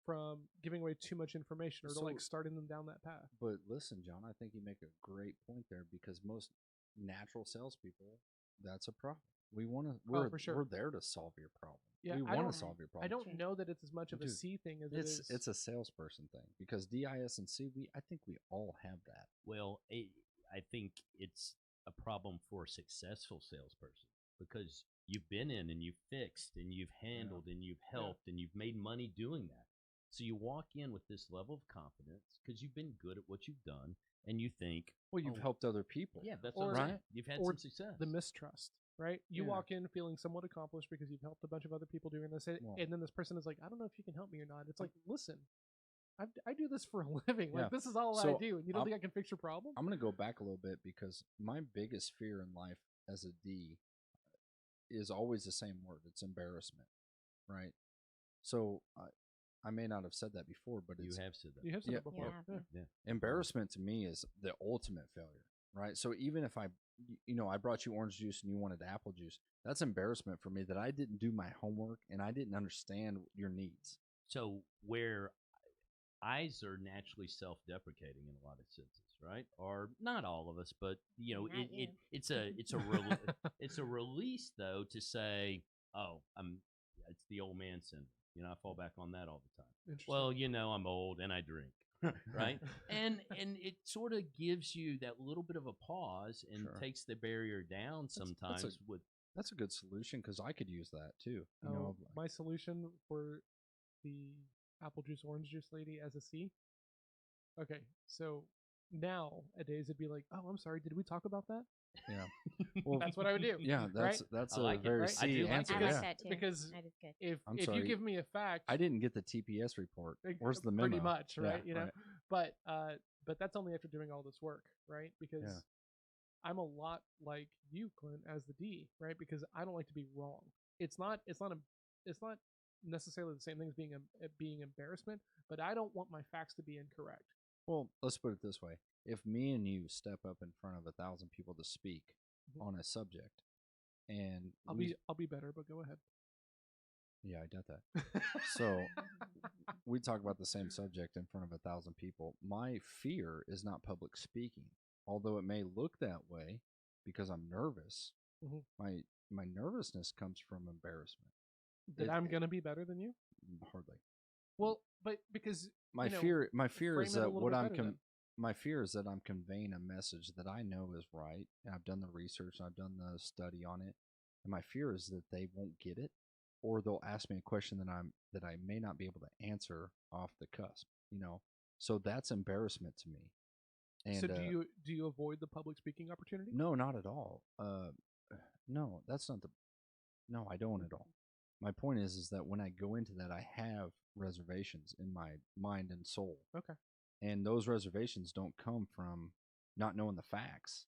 from giving away too much information or to starting them down that path. But listen, John, I think you make a great point there because most natural salespeople, that's a problem. We want to. For sure. We're there to solve your problem. Yeah, we want to solve your problem. I don't know that it's as much of a C thing as it's a salesperson thing because DIS and C. I think we all have that. Well, I think it's a problem for a successful salesperson because you've been in and you've fixed and you've handled and you've helped and you've made money doing that. So you walk in with this level of confidence because you've been good at what you've done and you think, well, you've helped other people. Yeah, that's what I'm saying. You've had some success. The mistrust, right? You walk in feeling somewhat accomplished because you've helped a bunch of other people doing this, and then this person is like, I don't know if you can help me or not. It's like, listen, I do this for a living. Like, this is all I do, and you don't think I can fix your problem? I'm going to go back a little bit because my biggest fear in life as a D is always the same word. It's embarrassment, right? So I may not have said that before, but you have said that. You have said that before. Yeah. Embarrassment to me is the ultimate failure, right? So even if I brought you orange juice and you wanted apple juice, that's embarrassment for me that I didn't do my homework and I didn't understand your needs. So where eyes are naturally self-deprecating in a lot of senses, right? Or not all of us, but it's a release though to say, oh, it's the old man syndrome. I fall back on that all the time. Well, I'm old and I drink, right? and it sort of gives you that little bit of a pause and takes the barrier down sometimes. That's a good solution because I could use that too. My solution for the apple juice, orange juice lady as a C. Okay, so nowadays it'd be like, oh, I'm sorry, did we talk about that? Yeah, well, that's what I would do. Yeah, that's a like very right? C answer. I like that too. Because that is good. if you give me a fact, I didn't get the TPS report. Where's the memo? Pretty much, right? Yeah, right. But that's only after doing all this work, right? Because I'm a lot like you, Clint, as the D, right? Because I don't like to be wrong. It's not necessarily the same thing as being embarrassment, but I don't want my facts to be incorrect. Well, let's put it this way. If me and you step up in front of 1,000 people to speak on a subject, and I'll be better, but go ahead. Yeah, I get that. So we talk about the same subject in front of 1,000 people. My fear is not public speaking, although it may look that way because I'm nervous. My nervousness comes from embarrassment. That I'm going to be better than you? Hardly. Well, but because my fear is that my fear is that I'm conveying a message that I know is right, and I've done the research, I've done the study on it, and my fear is that they won't get it, or they'll ask me a question that I may not be able to answer off the cusp. So that's embarrassment to me. And so do you avoid the public speaking opportunity? No, not at all. No, that's not no, I don't at all. My point is that when I go into that, I have reservations in my mind and soul. Okay. And those reservations don't come from not knowing the facts,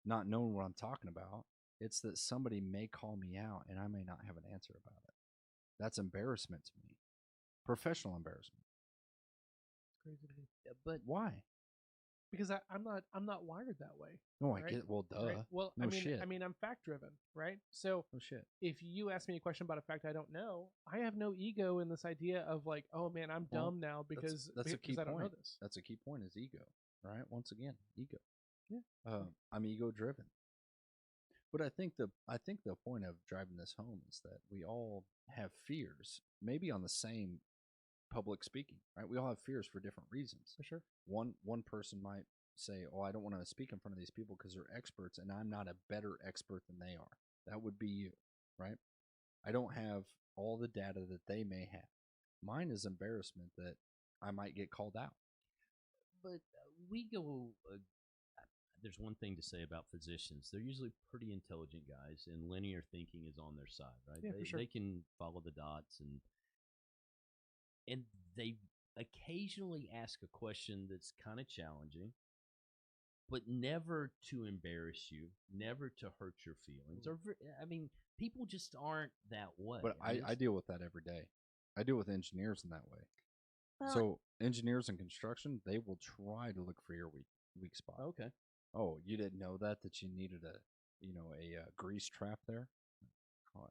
not knowing what I'm talking about. It's that somebody may call me out and I may not have an answer about it. That's embarrassment to me. Professional embarrassment. It's crazy to me. But why? because I'm not wired that way. No, I right? get. Well, duh. Right? Well, No shit. I mean, I'm fact driven, right? So No shit. if you ask me a question about a fact I don't know, I have no ego in this idea of like, oh man, I'm Well, dumb now because that's a key because I don't point. know this. That's a key point is ego, right? Once again, ego. Yeah. I'm ego driven. But I think the point of driving this home is that we all have fears, maybe on the same public speaking, right? We all have fears for different reasons. For sure. One person might say, "Oh, I don't want to speak in front of these people because they're experts, and I'm not a better expert than they are." That would be you, right? I don't have all the data that they may have. Mine is embarrassment that I might get called out. But we go. There's one thing to say about physicians. They're usually pretty intelligent guys, and linear thinking is on their side, right? Yeah, they, for sure. they can follow the dots, and they occasionally ask a question that's kind of challenging, but never to embarrass you, never to hurt your feelings. I mean, people just aren't that way. But mean, I deal with that every day. I deal with engineers in that way. Well, So engineers in construction, they will try to look for your weak spot. okay. Oh, you didn't know that you needed a grease trap there? Oh,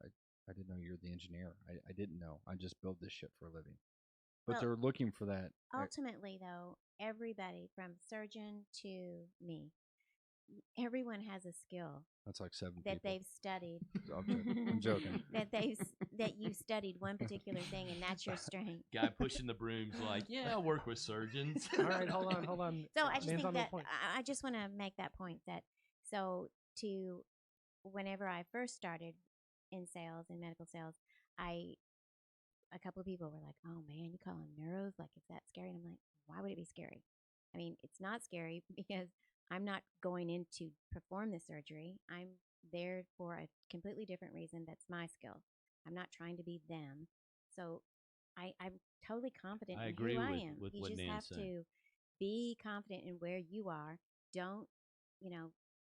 I didn't know you're the engineer. I didn't know. I just build this shit for a living. But Well, they're looking for that. ultimately, though, everybody from surgeon to me, everyone has a skill That's like 7 that people. they've studied. I'm joking. that you studied one particular thing, and that's your strength. Guy pushing the brooms like, yeah, I work with surgeons. All right, hold on. So I just Nan's think on to the that point. I just want to make that point that to whenever I first started in sales, in medical sales, a couple of people were like, "Oh man, you calling neuros? Like, is that scary?" And I'm like, "Why would it be scary? I mean, it's not scary because I'm not going in to perform the surgery. I'm there for a completely different reason. That's my skill. I'm not trying to be them. So I'm totally confident I in agree who I with- am. with You what just Nan's have saying. to be confident in where you are. Don't,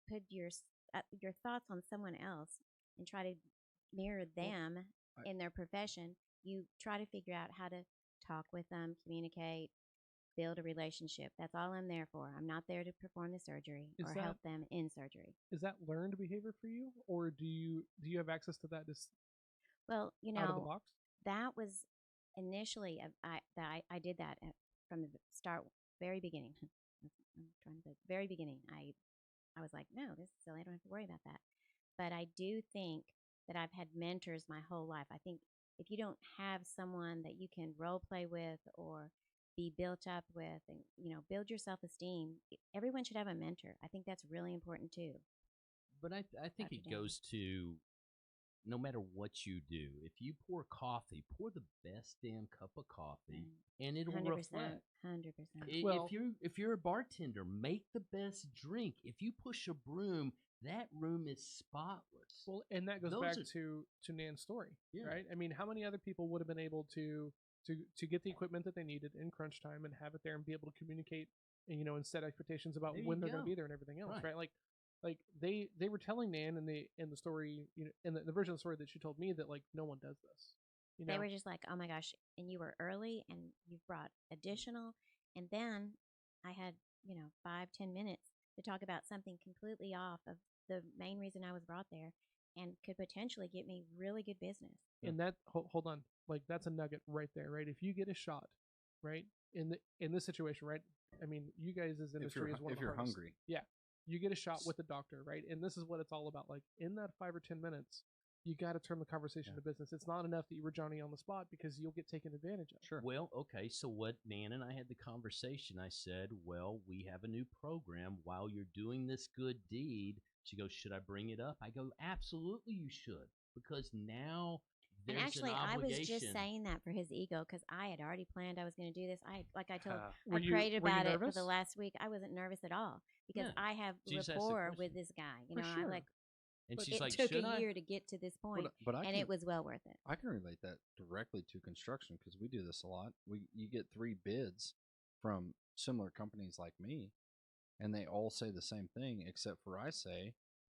put your thoughts on someone else and try to mirror them in their profession. You try to figure out how to talk with them, communicate, build a relationship. That's all I'm there for. I'm not there to perform the surgery Is or that- help them in surgery. Is that learned behavior for you, or do you have access to that just Well, out of the box? that was initially I did that from the start, very beginning. I'm trying to say very beginning. I was like, no, this is silly. I don't have to worry about that. But I do think that I've had mentors my whole life. I think if you don't have someone that you can role play with or be built up with and build your self-esteem, everyone should have a mentor. I think that's really important too. But I think Dr. it Dan. goes to no matter what you do, if you pour coffee, pour the best damn cup of coffee, and it'll 100%. reflect. 100%. Well- If you're a bartender, make the best drink. If you push a broom, that room is spotless. Well, and that goes Those back are- to Nan's story, Yeah. right? I mean, how many other people would have been able to get the equipment that they needed in crunch time and have it there and be able to communicate, and set expectations about There when you they're going to go. be there and everything else, Right. right? Like they were telling Nan in the story, in the version of the story that she told me that like no one does this. They were just like, oh my gosh, and you were early and you brought additional. And then I had, 5-10 minutes to talk about something completely off of the main reason I was brought there and could potentially get me really good business. And that hold on, like that's a nugget right there, right? If you get a shot, right, in this situation, right? I mean, you guys' industry is one of if the you're hardest. hungry. Yeah, you get a shot with the doctor, right? And this is what it's all about. Like in that 5 or 10 minutes, you got to turn the conversation to business. It's not enough that you were Johnny on the spot because you'll get taken advantage of. Sure. Well, okay, so what Nan and I had the conversation, I said, well, we have a new program while you're doing this good deed. She goes, should I bring it up? I go, absolutely you should, because now And there's actually, an I obligation. was just saying that for his ego because I had already planned I was going to do this. I Were you- prayed were you about it for nervous? the last week. I wasn't nervous at all because Yeah. I have She just asked the rapport question. with this guy. For I sure. like. And But she's it like, took should a I? year to get to this point, But and it was well worth it. I can relate that directly to construction because we do this a lot. You get 3 bids from similar companies like me, and they all say the same thing, except for I say,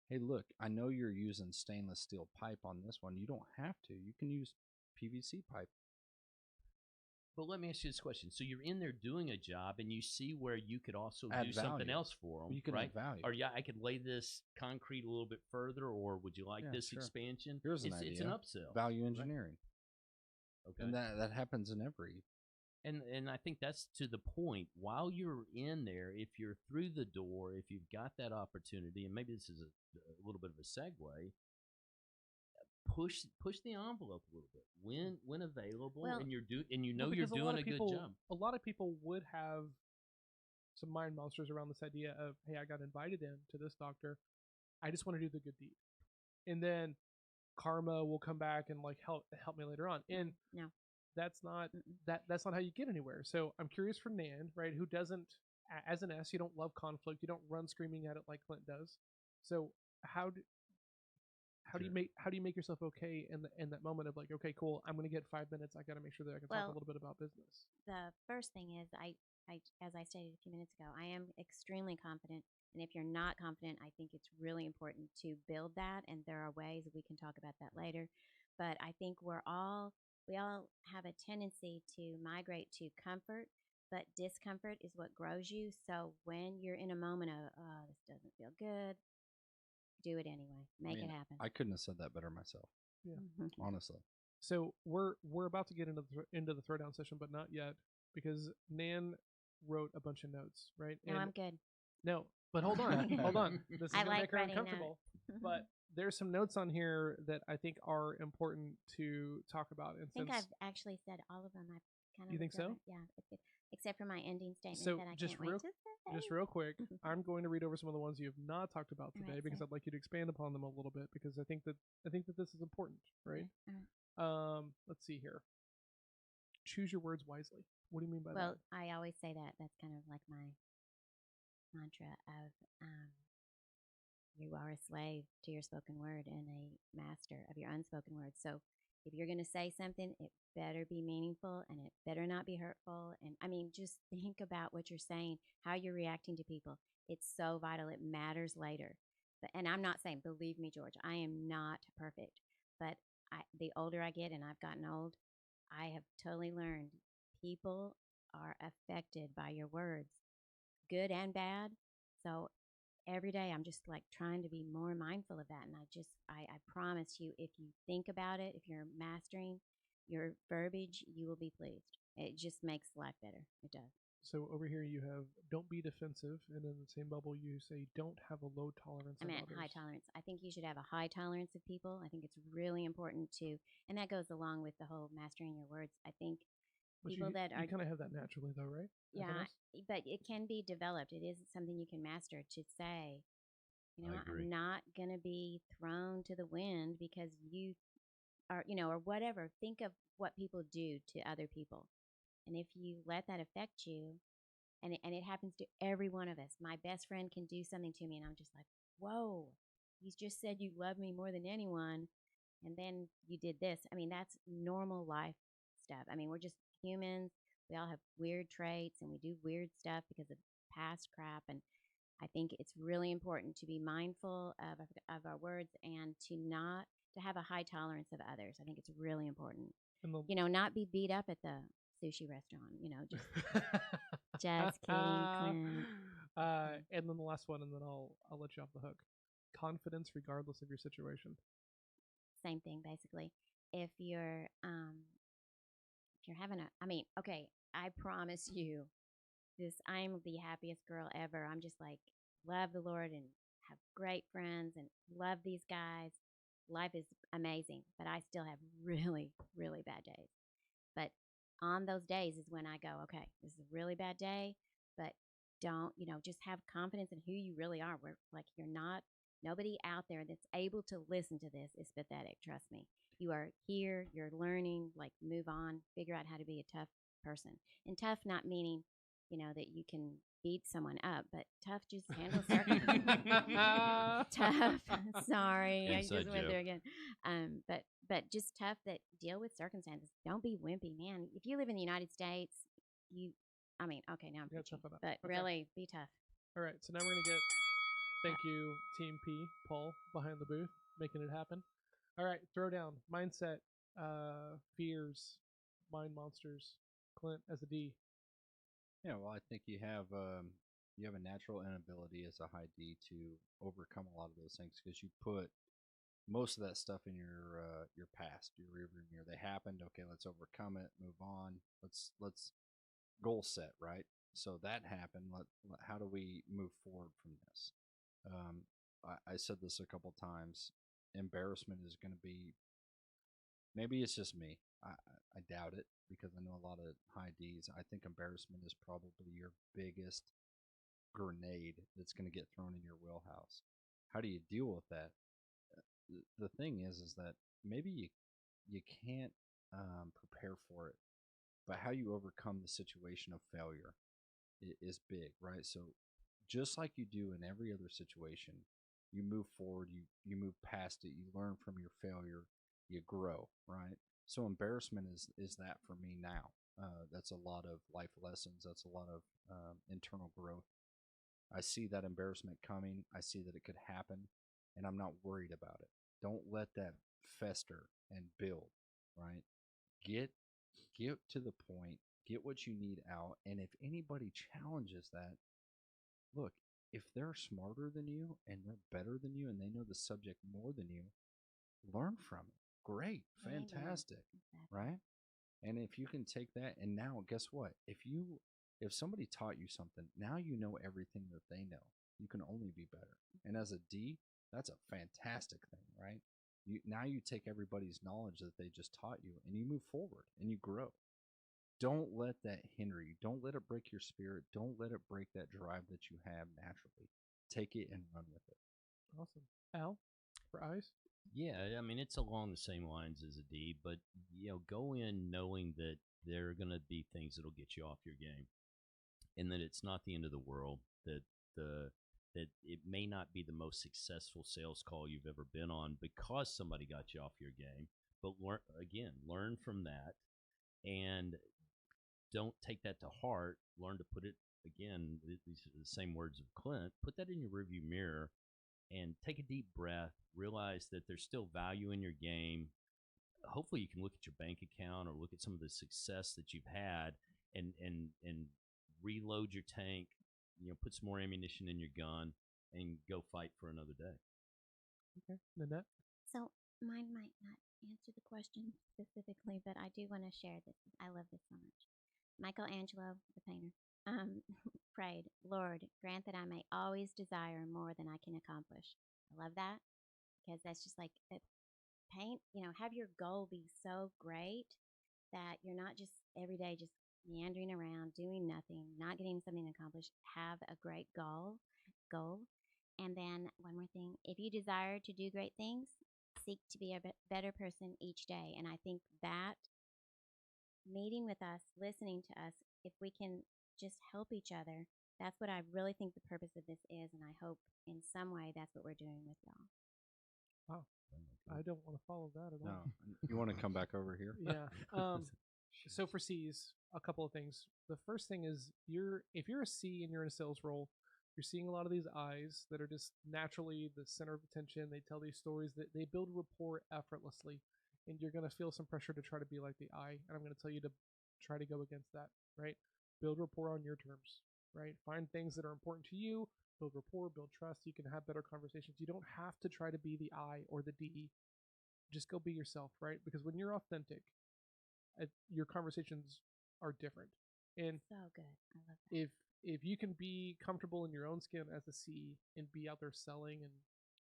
hey, look, I know you're using stainless steel pipe on this one. You don't have to. You can use PVC pipe. But let me ask you this question. So you're in there doing a job, and you see where you could also Add do something value. else for them, You can right? add value. Or I could lay this concrete a little bit further, or would you like Yeah, this sure. expansion? Here's an It's an idea. upsell. Value right? engineering. Okay. And that happens in every. And I think that's to the point. While you're in there, if you're through the door, if you've got that opportunity, and maybe this is a little bit of a segue, push the envelope a little bit when available, Well- and you're Well, you're because a lot doing of a good people, job. A lot of people would have some mind monsters around this idea of, hey, I got invited in to this doctor. I just want to do the good deed, and then karma will come back and like help me later on. And No. that's not Mm-mm. that's not how you get anywhere. So I'm curious for Nan, right? Who doesn't, as an S, you don't love conflict. You don't run screaming at it like Clint does. So how do you make yourself okay in that moment of like, okay, cool, I'm gonna get 5 minutes. I got to make sure that I can talk Well, a little bit about business. The first thing is as I stated a few minutes ago, I am extremely confident. And if you're not confident, I think it's really important to build that. And there are ways we can talk about that later. But I think we all have a tendency to migrate to comfort, but discomfort is what grows you. So when you're in a moment of, oh, this doesn't feel good, do it anyway. Make it happen. I couldn't have said that better myself. Yeah. Mhm. Honestly. So we're about to get into the throwdown session, but not yet, because Nan wrote a bunch of notes, right? No, I'm good. No, but hold on, hold on. This is I gonna like make her writing uncomfortable. But there's some notes on here that I think are important to talk about. And I think since I've actually said all of them. I kind of You think so? Yeah, it's good. Except for my ending statement So that I just can't wait real- to say. just real quick, I'm going to read over some of the ones you have not talked about All today right, because sir. I'd like you to expand upon them a little bit, because I think that this is important, right? All Let's see here. Choose your words wisely. What do you mean by Well, that? I always say that. That's kind of like my mantra of you are a slave to your spoken word and a master of your unspoken word. So if you're going to say something, it better be meaningful and it better not be hurtful. And I mean, just think about what you're saying, how you're reacting to people. It's so vital. It matters later. And I'm not saying, believe me, George, I am not perfect. But the older I get, and I've gotten old, I have totally learned people are affected by your words, good and bad. So every day I'm just like trying to be more mindful of that. And I promise you, if you think about it, if you're mastering your verbiage, you will be pleased. It just makes life better. It does. So over here you have don't be defensive, and in the same bubble you say don't have a low tolerance I of meant others. high tolerance. I think you should have a high tolerance of people. I think it's really important to, and that goes along with the whole mastering your words. I think But people that are you kind of have that naturally though, right? yeah, FNS? but it can be developed. It isn't something you can master to say, you know, I agree. I'm not going to be thrown to the wind because you are, or whatever. Think of what people do to other people. And if you let that affect you, and it happens to every one of us, my best friend can do something to me, and I'm just like, whoa, you just said you love me more than anyone. And then you did this. I mean, that's normal life stuff. I mean, we're just humans. We all have weird traits and we do weird stuff because of past crap. And I think it's really important to be mindful of our words and to have a high tolerance of others. I think it's really important. And the, Not be beat up at the sushi restaurant. Just kidding, Clint. And then the last one, and then I'll let you off the hook. Confidence regardless of your situation. Same thing, basically. If you're having okay, I promise you, I'm the happiest girl ever. I'm just like love the Lord and have great friends and love these guys. Life is amazing, but I still have really, really bad days. But on those days is when I go, okay, this is a really bad day, but don't, just have confidence in who you really are. Nobody out there that's able to listen to this is pathetic. Trust me. You are here, you're learning, like move on, figure out how to be a tough person. And tough not meaning, that you can beat someone up, but tough just handle circumstances. Tough. Sorry, I Inside just went joke. there again. But just tough that deal with circumstances. Don't be wimpy, man. If you live in the United States, okay, now I'm Yeah, preaching, tough enough. but Okay. really be tough. All right, so now we're gonna get thank you, Team P, Paul behind the booth, making it happen. All right, throw down mindset, fears, mind monsters, Clint, as a D? Yeah, well, I think you have a natural inability as a high D to overcome a lot of those things because you put most of that stuff in your past, your rearview mirror. They happened. Okay, let's overcome it. Move on. Let's goal set, right? So that happened. How do we move forward from this? I said this a couple times. Embarrassment is going to be. Maybe it's just me. I doubt it because I know a lot of high Ds. I think embarrassment is probably your biggest grenade that's going to get thrown in your wheelhouse. How do you deal with that? The thing is that maybe you can't prepare for it, but how you overcome the situation of failure is big, right? So just like you do in every other situation, you move forward, you move past it, you learn from your failure, you grow, right? So embarrassment is that for me now. That's a lot of life lessons. That's a lot of internal growth. I see that embarrassment coming. I see that it could happen, and I'm not worried about it. Don't let that fester and build, right? Get get to the point, get what you need out, and if anybody challenges that, look, if they're smarter than you and they're better than you and they know the subject more than you, learn from it. Great, Amen. fantastic, Exactly. right? And if you can take that, and now guess what? If somebody taught you something, now you know everything that they know. You can only be better. And as a D, that's a fantastic thing, right? Now you take everybody's knowledge that they just taught you and you move forward and you grow. Don't let that hinder you. Don't let it break your spirit. Don't let it break that drive that you have naturally. Take it and run with it. Awesome. Al, for eyes? Yeah, I mean it's along the same lines as a D, but go in knowing that there are going to be things that'll get you off your game, and that it's not the end of the world. That it may not be the most successful sales call you've ever been on because somebody got you off your game, but learn from that, and don't take that to heart. Learn to put it again. These are the same words of Clint. Put that in your rearview mirror and take a deep breath. Realize that there's still value in your game. Hopefully, you can look at your bank account or look at some of the success that you've had, and reload your tank. Put some more ammunition in your gun and go fight for another day. Okay. Nanette? So mine might not answer the question specifically, but I do want to share this. I love this so much. Michelangelo, the painter, prayed, Lord, grant that I may always desire more than I can accomplish. I love that because that's just like paint, have your goal be so great that you're not just every day just meandering around, doing nothing, not getting something accomplished. Have a great goal. And then one more thing, if you desire to do great things, seek to be a better person each day. And I think that meeting with us, listening to us, if we can just help each other, that's what I really think the purpose of this is. And I hope in some way that's what we're doing with y'all. Wow. I don't want to follow that at all. No, you want to come back over here? Yeah. So for C's, a couple of things. The first thing is if you're a C and you're in a sales role, you're seeing a lot of these I's that are just naturally the center of attention. They tell these stories that they build rapport effortlessly, and you're going to feel some pressure to try to be like the I. And I'm going to tell you to try to go against that, right? Build rapport on your terms, right? Find things that are important to you, build rapport, build trust. You can have better conversations. You don't have to try to be the I or the D. Just go be yourself, right? Because when you're authentic, your conversations are different. And so good. I love that. If you can be comfortable in your own skin as a C and be out there selling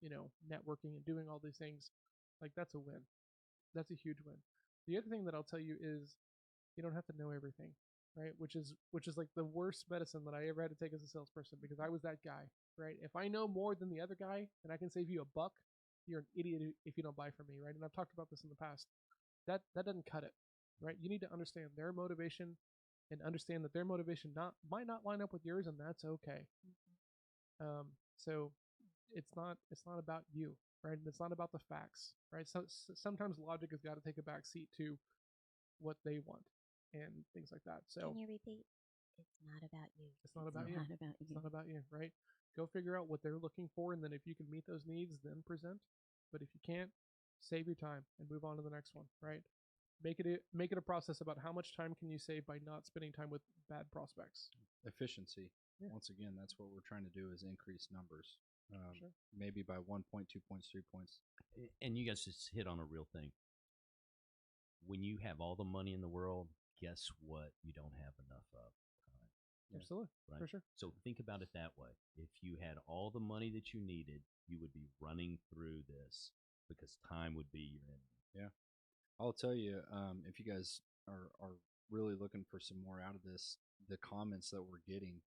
and networking and doing all these things, like that's a win. That's a huge win. The other thing that I'll tell you is you don't have to know everything, right? Which is like the worst medicine that I ever had to take as a salesperson because I was that guy, right? If I know more than the other guy and I can save you $1, you're an idiot if you don't buy from me, right? And I've talked about this in the past. That doesn't cut it, right? You need to understand their motivation and understand that their motivation might not line up with yours, and that's okay. So it's not about you, right? And it's not about the facts, right? So sometimes logic has got to take a back seat to what they want and things like that. So can you repeat? It's not about you. It's not about you. It's not about you, right? Go figure out what they're looking for, and then if you can meet those needs, then present. But if you can't, save your time and move on to the next one, right? Make it a process about how much time can you save by not spending time with bad prospects. Efficiency. Yeah. Once again, that's what we're trying to do is increase numbers. Sure. Maybe by 1 point, 2 points, 3 points. And you guys just hit on a real thing. When you have all the money in the world, guess what? You don't have enough of time. Yeah. Absolutely. Right. For sure. So think about it that way. If you had all the money that you needed, you would be running through this because time would be your enemy. Yeah. I'll tell you, if you guys are really looking for some more out of this, the comments that we're getting,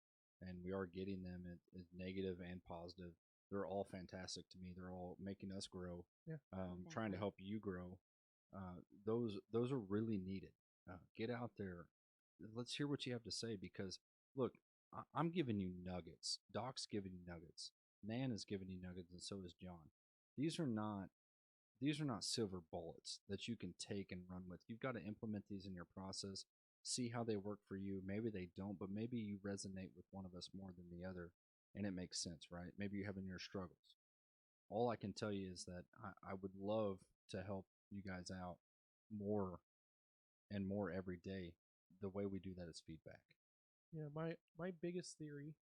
and we are getting them, is negative and positive. They're all fantastic to me. They're all making us grow. Yeah. Trying to help you grow. Those are really needed. Get out there. Let's hear what you have to say, because look, I'm giving you nuggets. Doc's giving you nuggets. Nan is giving you nuggets, and so is John. These are not silver bullets that you can take and run with. You've got to implement these in your process, see how they work for you. Maybe they don't, but maybe you resonate with one of us more than the other, and it makes sense, right? Maybe you're having your struggles. All I can tell you is that I would love to help you guys out more and more every day. The way we do that is feedback. Yeah, my biggest theory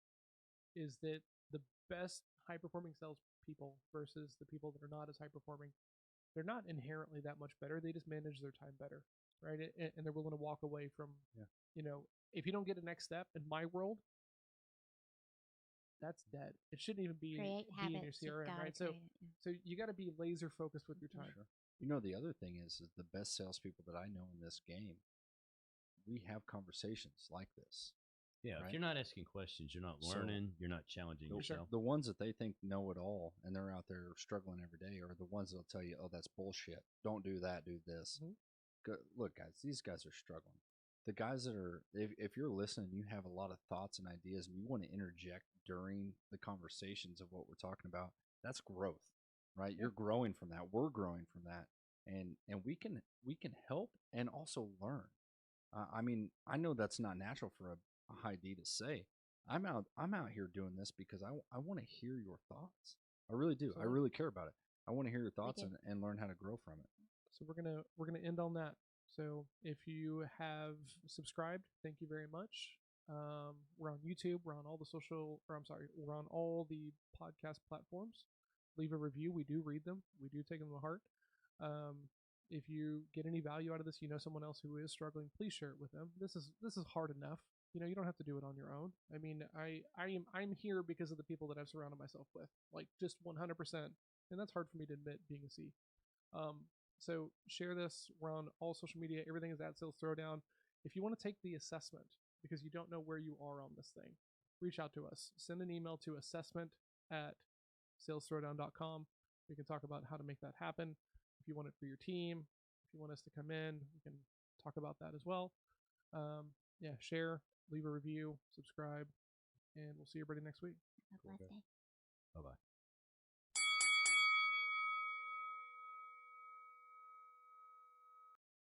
is that the best high performing sales people versus the people that are not as high performing, they're not inherently that much better. They just manage their time better, right? And they're willing to walk away from, if you don't get a next step in my world, that's dead. It shouldn't even be Create in your habits. You've CRM, gotta right? So create it, yeah. so you got to be laser focused with your time. Sure. You know, the other thing is the best salespeople that I know in this game, we have conversations like this. Yeah, right? if you're not asking questions, you're not So- learning, you're not challenging yourself. The ones that they think know it all and they're out there struggling every day are the ones that'll tell you, oh, that's bullshit. Don't do that, do this. Look, guys, these guys are struggling. The guys that are, if you're listening, you have a lot of thoughts and ideas and you want to interject during the conversations of what we're talking about, that's growth, right? You're growing from that. We're growing from that. And we can help and also learn. I mean, I know that's not natural for a high D to say. I'm out here doing this because I want to hear your thoughts. I really do. I Absolutely. really care about it. I want to hear your thoughts do. and learn how to grow from it. So we're gonna end on that. So if you have subscribed, thank you very much. We're on YouTube. We're on all the we're on all the podcast platforms. Leave a review. We do read them. We do take them to heart. If you get any value out of this, someone else who is struggling, please share it with them. This is hard enough. You don't have to do it on your own. I mean, I'm here because of the people that I've surrounded myself with, like just 100%, and that's hard for me to admit being a C. So share this. We're on all social media. Everything is at Sales Throwdown. If you want to take the assessment because you don't know where you are on this thing, reach out to us. Send an email to assessment@salesthrowdown.com. We can talk about how to make that happen. If you want it for your team, if you want us to come in, we can talk about that as well. Share, leave a review, subscribe, and we'll see everybody next week. Have a blessed day. Bye-bye.